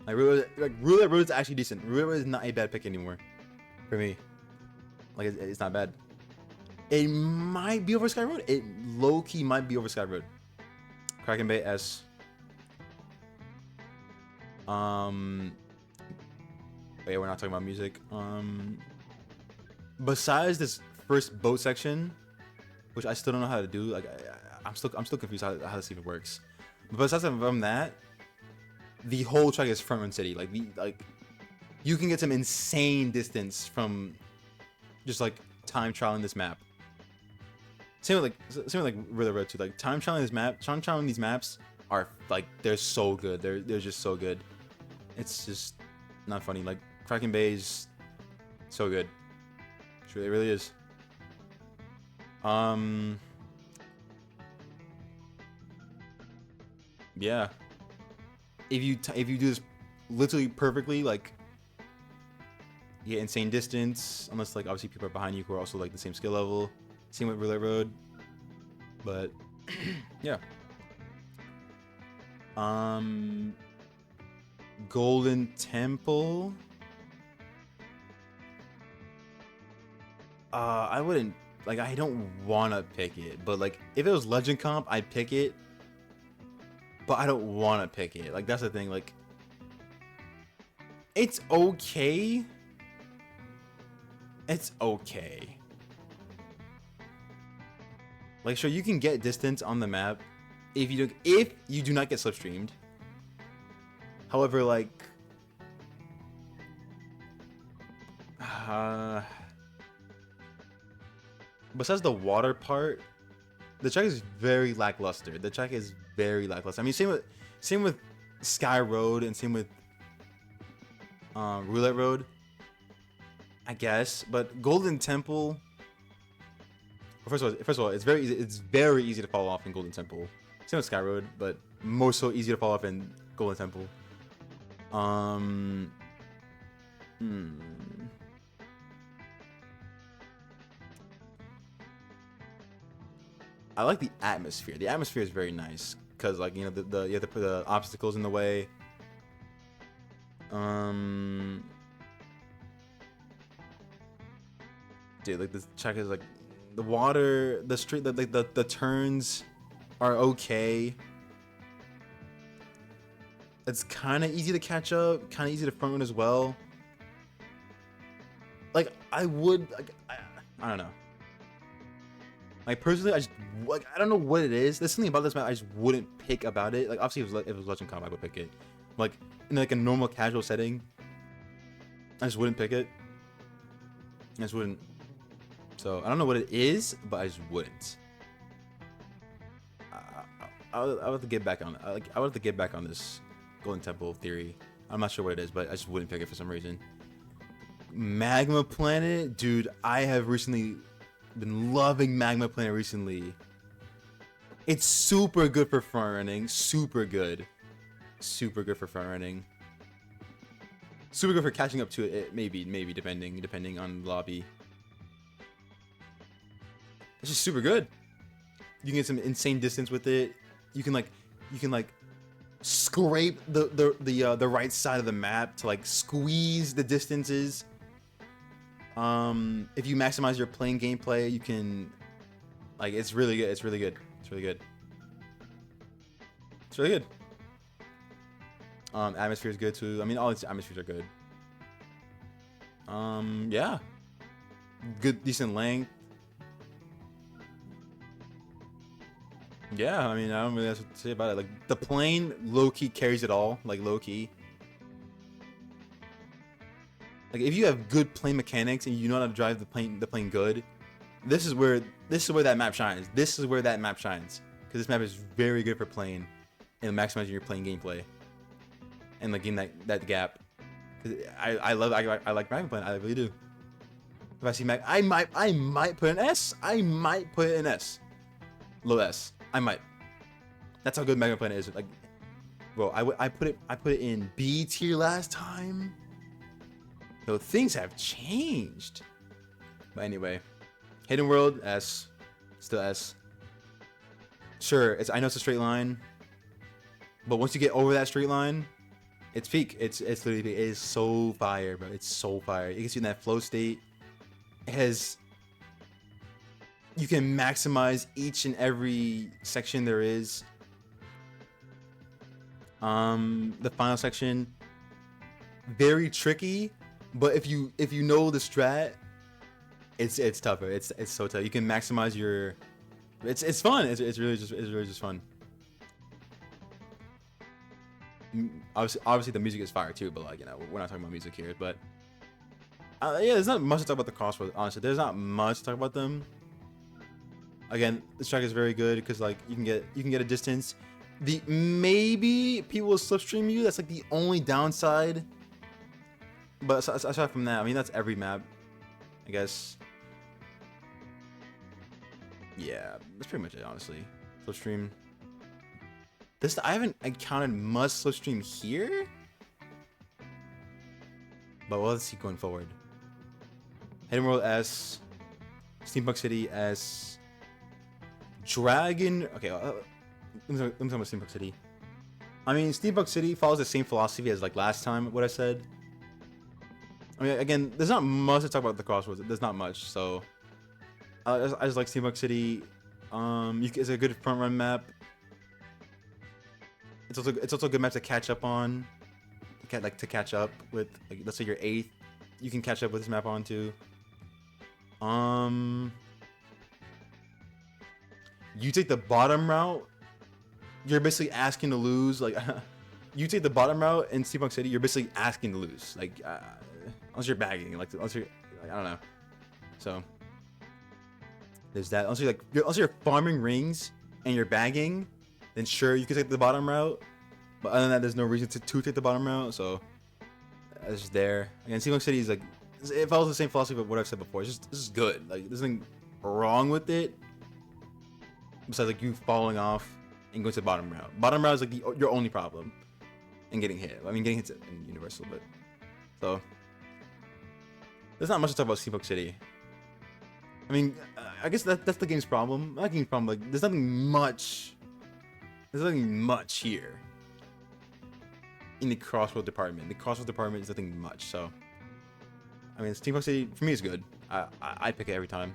Like Roulette Road is actually decent. Roulette Road is not a bad pick anymore for me. Like, it's not bad. It might be over Sky Road. It low key might be over Sky Road. Kraken Bay S. Wait, we're not talking about music. Besides this first boat section, which I still don't know how to do. Like, I'm still confused how this even works. But besides from that, the whole track is front run city. Like, you can get some insane distance from just like time trialing this map. Same with like Riddler Road 2. Like, time trialing these maps are like, they're so good. They're just so good. It's just not funny. Like, Kraken Bay is so good. It really is. Yeah. If you do this literally perfectly, like, you get insane distance. Unless, like, obviously people are behind you who are also like the same skill level. Same with Relay Road. But yeah. Golden Temple. I wouldn't, like, I don't wanna pick it, but like, if it was Legend Comp, I'd pick it. But I don't wanna pick it. Like, that's the thing. Like, it's okay. It's okay. Like, sure, you can get distance on the map if you do not get slipstreamed. However, like, besides the water part, the track is very lackluster. I mean, same with Sky Road and same with Roulette Road, I guess. But Golden Temple, first of all, it's very easy to fall off in Golden Temple. Same with Sky Road, but more so easy to fall off in Golden Temple. I like the atmosphere. The atmosphere is very nice because, like, you know, you have to put the obstacles in the way. Dude, like, this track is like the water, the street, the turns are okay. It's kind of easy to catch up, kind of easy to front run as well. Like, I don't know. Like, personally, I don't know what it is. There's something about this map I just wouldn't pick about it. Like, obviously, if it was Legend Comp, I would pick it. Like, in like a normal casual setting, I just wouldn't pick it. I just wouldn't. So I don't know what it is, but I just wouldn't. I would have to get back on it. I would have to get back on this Golden Temple theory. I'm not sure what it is, but I just wouldn't pick it for some reason. Magma Planet, dude. I have recently been loving Magma Planet recently. It's super good for front running. Super good for front running. Super good for catching up to it. Maybe depending on the lobby. It's just super good. You can get some insane distance with it. You can scrape the right side of the map to like squeeze the distances. If you maximize your playing gameplay, you can, like, it's really good. It's really good. Atmosphere is good too. I mean, all its atmospheres are good. Yeah, good, decent length. Yeah, I mean, I don't really have to say about it. Like, the plane low-key carries it all. Like, low-key. Like, if you have good plane mechanics and you know how to drive the plane good, this is where that map shines. Because this map is very good for plane and maximizing your plane gameplay and like getting that gap. I like Magma Plane. I really do. If I see Mag, I might put an S. Low S. I might. That's how good Mega Planet is. Like, bro, I put it in B tier last time. Though things have changed. But anyway, Hidden World S, still S. Sure, I know it's a straight line, but once you get over that straight line, it's peak. It's literally peak. It is so fire, bro. It's so fire. It gets you in that flow state. It has. You can maximize each and every section there is. The final section, very tricky, but if you know the strat, it's tougher. It's so tough. You can maximize your. It's fun. It's really just fun. Obviously the music is fire too, but like, you know, we're not talking about music here. But yeah, there's not much to talk about the CrossWorlds. Honestly, there's not much to talk about them. Again, this track is very good because like you can get a distance. Maybe people will slipstream you. That's like the only downside. But aside from that, I mean, that's every map, I guess. Yeah, that's pretty much it, honestly. Slipstream. I haven't encountered much slipstream here. But we'll see going forward. Hidden World S. Steampunk City S. Dragon. Okay, let me talk about Steampunk City. I mean, Steampunk City follows the same philosophy as like last time, what I said. I mean, again, there's not much to talk about the CrossWorlds. There's not much, so I just like Steampunk City. It's a good front run map. It's also a good map to catch up on. To catch up with, like, let's say you're 8th, you can catch up with this map on too. You take the bottom route, you're basically asking to lose. Like, you take the bottom route in Steampunk City, you're basically asking to lose. Like, unless you're bagging, like, unless you're, like, I don't know. So there's that. Unless you're farming rings and you're bagging, then sure you can take the bottom route. But other than that, there's no reason to take the bottom route. So that's just there. Again, Steampunk City is like, it follows the same philosophy of what I've said before. It's just, this is good. Like, there's nothing wrong with it besides like you falling off and going to the bottom route. Bottom route is like your only problem and getting hit. I mean, getting hit in Universal, but so there's not much to talk about Steampunk City. I mean, I guess that's the game's problem. Not game's problem. Like, there's nothing much. There's nothing much here in the CrossWorlds department. The CrossWorlds department is nothing much. So, I mean, Steampunk City for me is good. I pick it every time.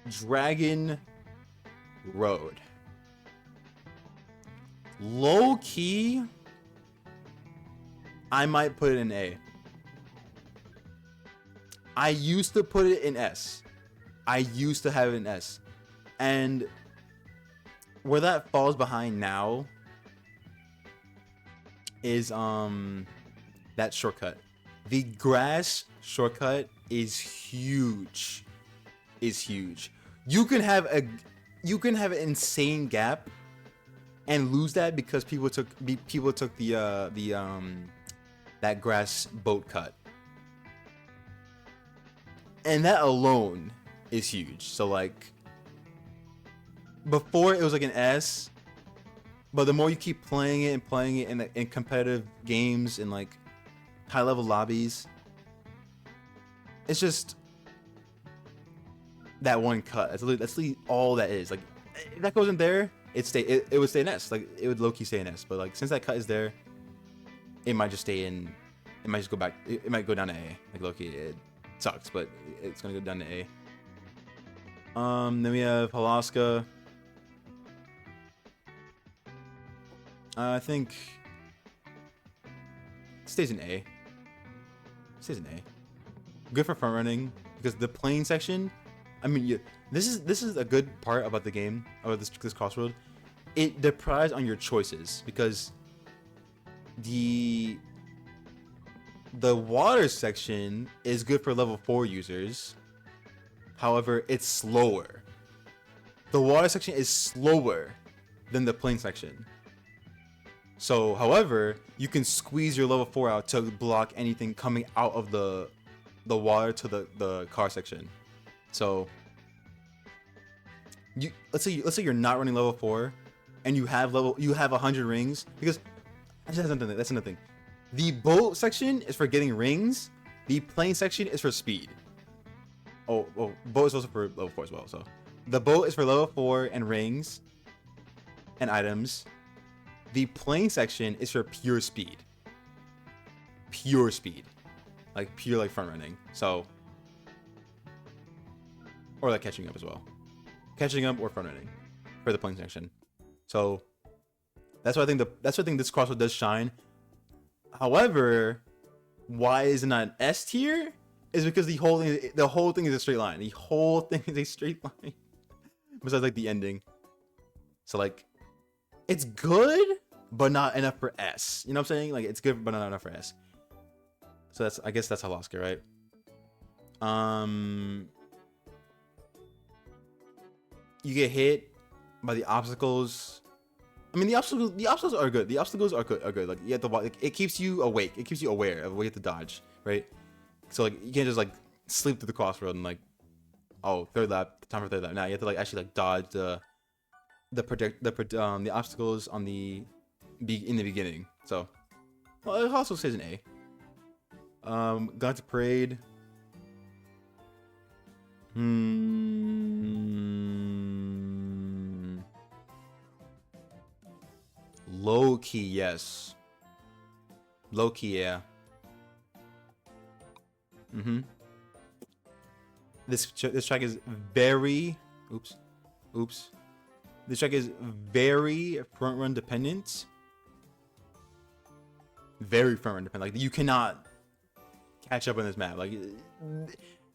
Dragon Road. Low key, I might put it in A. I used to put it in S. I used to have it in S. And where that falls behind now is that shortcut. The grass shortcut is huge. You can have an insane gap and lose that because people took the that grass boat cut. And that alone is huge. So like, before it was like an S, but the more you keep playing it in competitive games and like high level lobbies, it's just that one cut. That's literally all that is. Like, if that goes in there, it would stay in S. Like, it would low key stay in S. But like, since that cut is there, it might just stay in. It might just go back. It might go down to A. Like, low key, it sucks, but it's gonna go down to A. Then we have Alaska. I think it stays in A. Good for front running because the plane section. I mean, this is a good part about the game, about this CrossWorld. It deprives on your choices because the water section is good for level 4 users. However, it's slower. The water section is slower than the plane section. So, however, you can squeeze your level 4 out to block anything coming out of the water to the car section. So, let's say you're not running level 4, and you have 100 rings, because that's another thing. The boat section is for getting rings. The plane section is for speed. Oh, well, boat is also for level 4 as well. So the boat is for level 4 and rings and items. The plane section is for pure speed. Pure speed. Like pure like front running. So, or like catching up as well. Catching up or front running for the plane section. So that's why I think this CrossWorlds does shine. However, why is it not an S tier? Is because the whole thing is a straight line. The whole thing is a straight line. Besides like the ending. So like, it's good, but not enough for S. You know what I'm saying? Like, it's good, but not enough for S. So I guess that's how Oscar, right? You get hit by the obstacles. I mean, the obstacles are good. The obstacles are good. Like, you have to, like, it keeps you awake. It keeps you aware of what you have to dodge, right? So like, you can't just like sleep through the CrossWorld and like, oh, third lap, time for third lap. Now you have to like actually like dodge the obstacles on in the beginning. So, well, it also says an A. Gone to Parade. Low key, yes. Low key, yeah. This track is very oops. This track is very front run dependent. Very front run dependent. Like, you cannot catch up on this map. Like,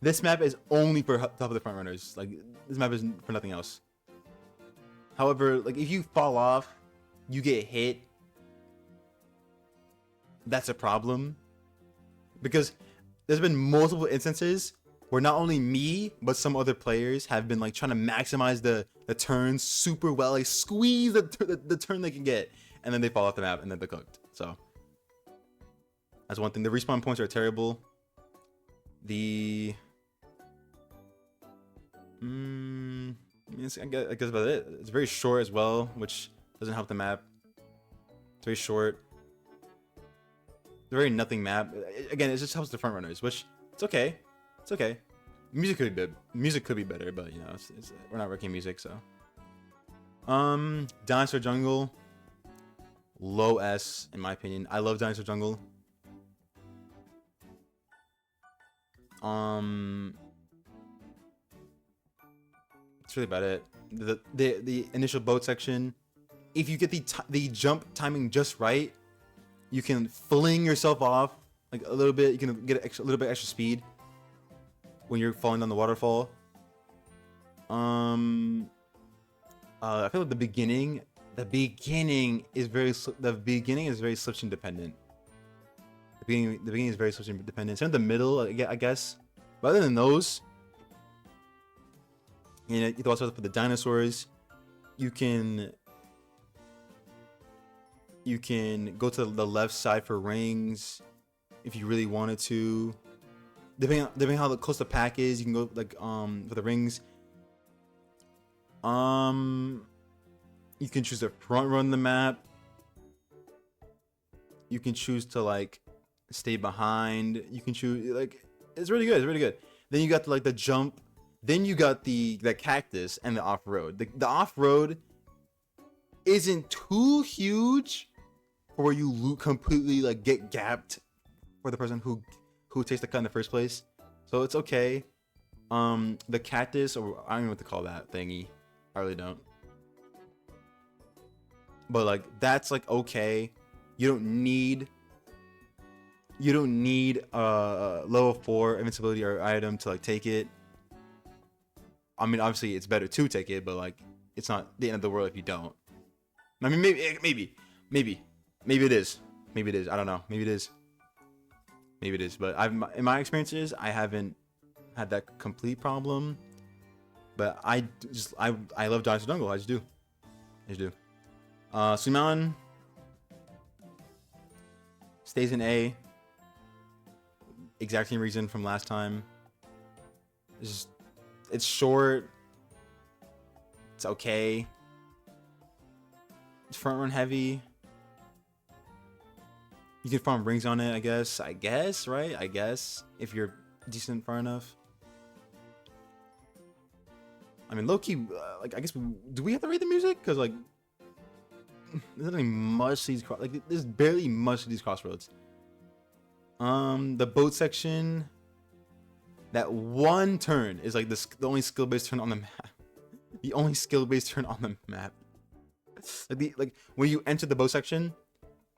this map is only for top of the front runners. Like, this map is for nothing else. However, like, if you fall off, you get hit. That's a problem, because there's been multiple instances where not only me but some other players have been like trying to maximize the turns super well, like squeeze the turn they can get, and then they fall off the map and then they're cooked. So that's one thing. The respawn points are terrible. I guess about it. It's very short as well, which doesn't help the map. It's very short. It's a very nothing map. Again, it just helps the front runners, which it's okay. It's okay. Music could be better, but you know, we're not working music, so. Dinosaur Jungle, low S in my opinion. I love Dinosaur Jungle. That's really about it. The initial boat section, if you get the jump timing just right, you can fling yourself off like a little bit. You can get a little bit extra speed when you're falling down the waterfall. I feel like the beginning is very switching dependent. The beginning is very switching dependent. Same in the middle, I guess. But other than those, you know, you can also for the dinosaurs, you can go to the left side for rings if you really wanted to. Depending how close the pack is, you can go like for the rings. You can choose to front run the map. You can choose to like stay behind. You can choose like it's really good. It's really good. Then you got like the jump. Then you got the cactus and the off road. The off road isn't too huge for where you completely like get gapped for the person who takes the cut in the first place. So it's okay. The cactus, or I don't know what to call that thingy. I really don't. But like that's like okay. You don't need level 4 invincibility or item to like take it. I mean, obviously it's better to take it, but like it's not the end of the world if you don't. I mean, maybe it is. Maybe it is. I don't know. Maybe it is. But in my experiences, I haven't had that complete problem. But I love Dinosaur Jungle. I just do. Suman stays in A. Exact same reason from last time. It's short. It's okay. It's front run heavy. You can farm rings on it, I guess. Right? I guess. If you're decent far enough. I mean, low-key, like, I guess, do we have to rate the music? Because, like, there's not much to these, like, there's barely much to these crossroads. The boat section, that one turn is, like, the only skill-based turn on the map. The only skill-based turn on the map. Like, when you enter the boat section,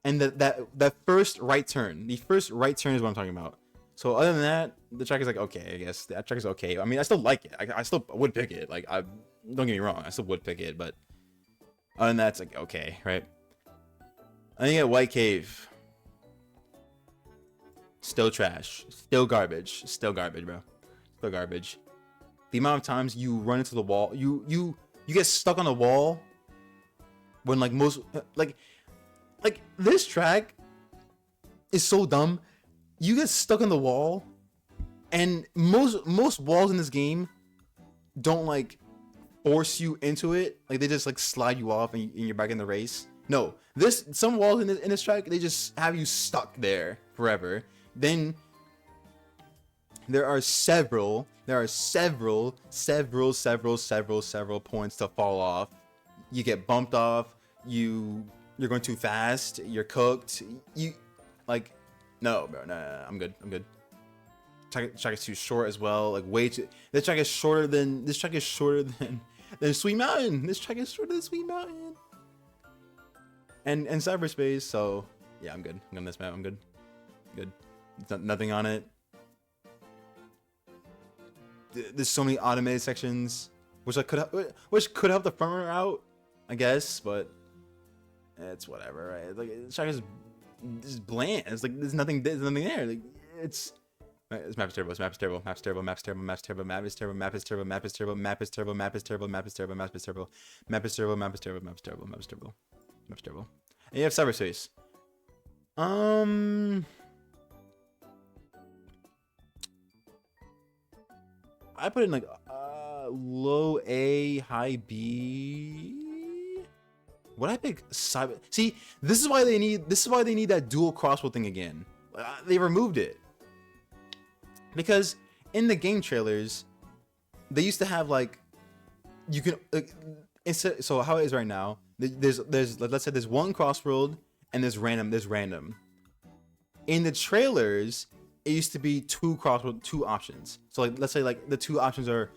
and that first right turn, the first right turn is what I'm talking about. So other than that, the track is like okay, I guess. That track is okay. I mean, I still like it. I still would pick it. Like, don't get me wrong, I still would pick it, but other than that, it's like okay, right? I think at White Cave, still trash, still garbage, bro, still garbage. The amount of times you run into the wall, you get stuck on the wall when like most like this track is so dumb. You get stuck on the wall, and most walls in this game don't like force you into it. Like they just like slide you off and you're back in the race. No, some walls in this track, they just have you stuck there forever. Then there are several points to fall off. You get bumped off. You're going too fast. You're cooked. You like. No, bro, no, I'm good. Track is too short as well. Like way too. This track is shorter than Sweet Mountain. This track is shorter than Sweet Mountain. And cyberspace. So yeah, I'm good. I'm on this map. I'm good. Nothing on it. There's so many automated sections, which could help the front runner out, I guess, but it's whatever, right? Like this track is. It's bland. It's like there's nothing there. Like it's this map is terrible. This map is terrible. Map is terrible. Map is terrible. Map is terrible. Map is terrible. Map is terrible. Map is terrible. Map is terrible. Map is terrible. Map is terrible. Map is terrible. Map is terrible. Map is terrible. Map is terrible. Map is terrible. Map is terrible. And you have cyberspace. I put in like low A, high B. Would I pick cyber? See, this is why they need that dual crossworld thing again. They removed it because in the game trailers, they used to have like you can instead. So how it is right now, there's let's say there's one crossworld and there's random. In the trailers, it used to be two options. So like let's say like the two options are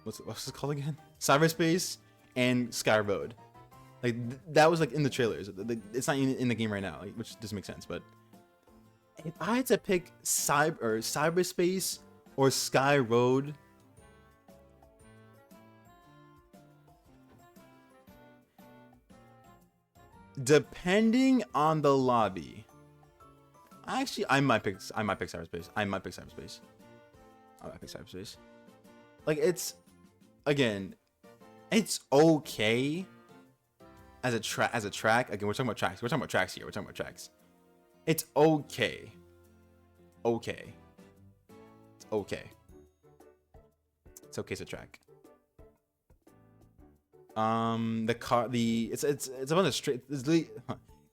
what's it called again? Cyberspace and Sky Road. Like that was like in the trailers. It's not in the game right now, like, which doesn't make sense. But if I had to pick cyberspace or Sky Road, depending on the lobby, I might pick cyberspace. Like it's. Again, it's okay as a track. Again, we're talking about tracks. We're talking about tracks here. It's okay. It's okay as a track. It's a bunch of straight. It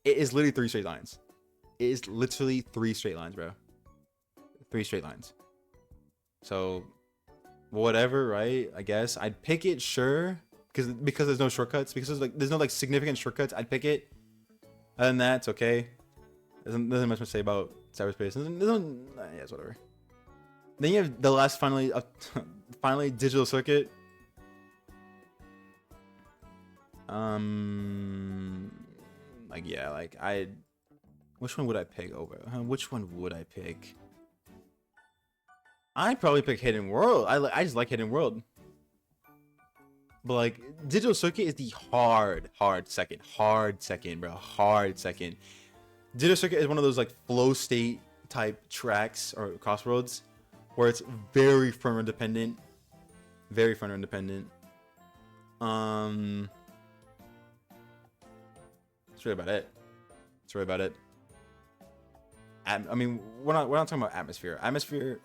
is literally 3 straight lines. It is literally 3 straight lines, bro. 3 straight lines. So. Whatever, right? I guess I'd pick it, sure, because there's no shortcuts, because there's no like significant shortcuts. I'd pick it. Other than that, it's okay. There's nothing much to say about cyberspace. Yeah, it's whatever. Then you have the last finally digital circuit. Like yeah, like which one would I pick over? Which one would I pick? I'd probably pick Hidden World. I just like Hidden World. But like Digital Circuit is the hard second, bro. Hard second. Digital Circuit is one of those like flow state type tracks or crossroads where it's very front run dependent. That's really about it. I mean, we're not talking about atmosphere. Atmosphere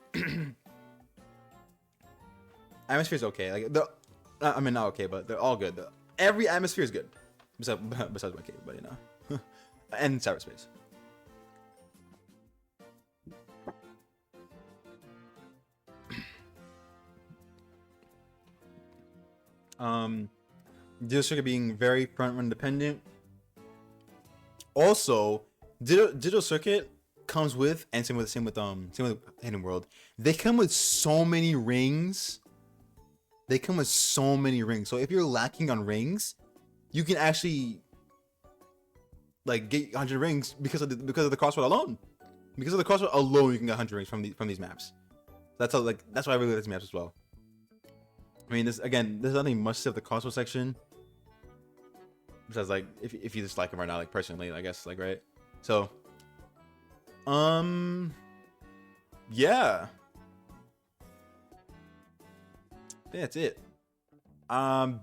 Atmosphere's okay. Like the, I mean not okay, but they're all good. Every atmosphere is good, besides White Cave, but you know, and cyberspace. Digital Circuit being very front run dependent. Also, Digital Circuit comes with, and same with Hidden World. They come with so many rings. So if you're lacking on rings, you can actually like get 100 rings because of the crossword alone. Because of the crossword alone, you can get 100 rings from these maps. That's why I really like these maps as well. I mean, there's nothing much to the crossword section. Besides, like, if you just like them right now, like personally, I guess, like, right? So, yeah. I think that's it.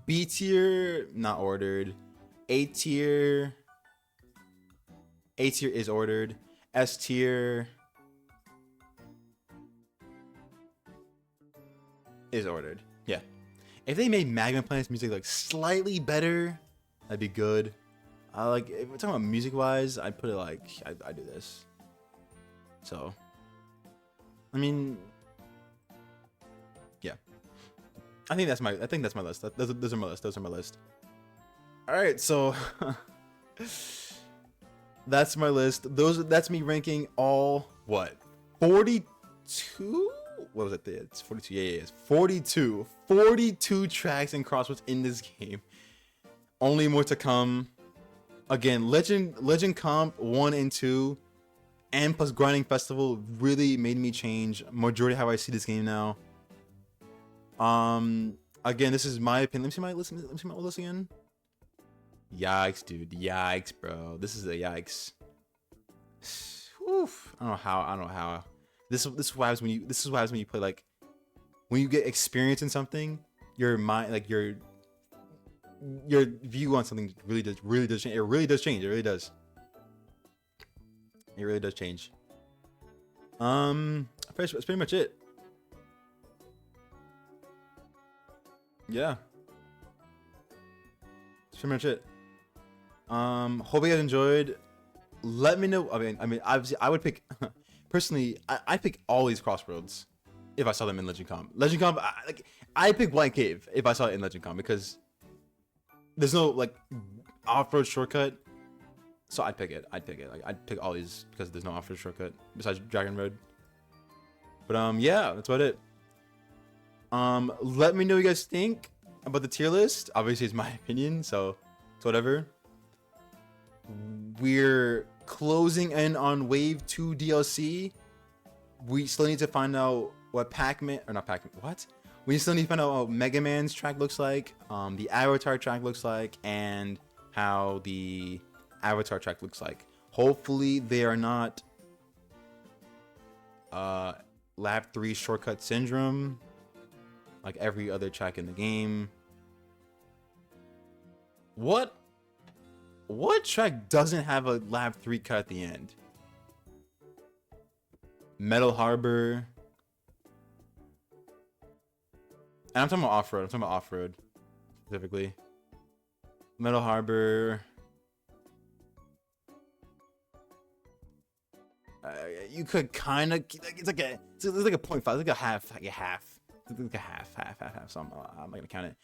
B tier not ordered. A tier is ordered. S tier is ordered. Yeah. If they made Magma Planet's music like slightly better, that'd be good. Like if we're talking about music wise, I'd put it like I do this. So, I mean, yeah. I think that's my list. Those are my list. All right, so that's my list. That's me ranking all what 42. What was it? It's 42. Yeah, it's 42. 42 tracks and crosswords in this game. Only more to come. Again, Legend Comp 1 and 2, and plus Grinding Festival really made me change majority how I see this game now. Again, this is my opinion. Let me see my old list again. Yikes, dude. Yikes, bro. This is a yikes. Oof. I don't know how. This is what happens when you play, like, when you get experience in something, your mind, like your view on something really does change. It really does change. It really does change. That's pretty much it. Yeah. That's pretty much it. Hope you guys enjoyed. Let me know. I mean, obviously, I would pick. Personally, I pick all these crossroads if I saw them in Legend Comp. Legend Comp, I pick White Cave if I saw it in Legend Comp because there's no like off-road shortcut. So I'd pick it. Like I'd pick all these because there's no off-road shortcut besides Dragon Road. But yeah, that's about it. Let me know what you guys think about the tier list. Obviously, it's my opinion, so it's whatever. We're closing in on Wave 2 DLC. We still need to find out what what? We still need to find out what Mega Man's track looks like, the Avatar track looks like, and how the Avatar track looks like. Hopefully they are not Lab 3 shortcut syndrome like every other track in the game. What track doesn't have a Lab 3 cut at the end? Metal Harbor. And I'm talking about off-road. Specifically. Metal Harbor. You could kind of, it's like a 0.5. It's like a half. It's like a half. So I'm not gonna count it.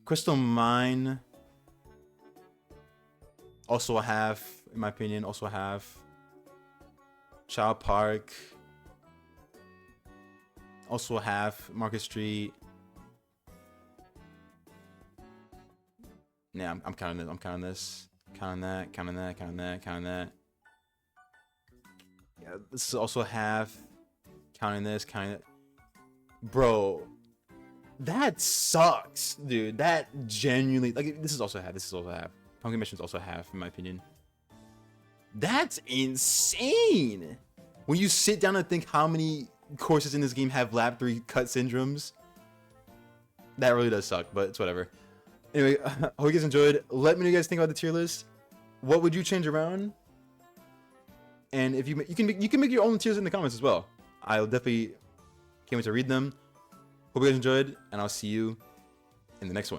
Crystal Mine. Also a half, in my opinion. Also a half. Child Park. Also a half. Market Street. Yeah, I'm counting this. I'm counting this. Counting that. Yeah, this is also a half. Counting this. Counting it. Bro, that sucks, dude. That genuinely, like, this is also a half. Pumpkin Mission's also half, in my opinion. That's insane. When you sit down and think how many courses in this game have Lab 3 cut syndromes, that really does suck, but it's whatever. Anyway, hope you guys enjoyed. Let me know what you guys think about the tier list. What would you change around? And if you can make your own tiers in the comments as well. I'll definitely can't wait to read them. Hope you guys enjoyed, and I'll see you in the next one.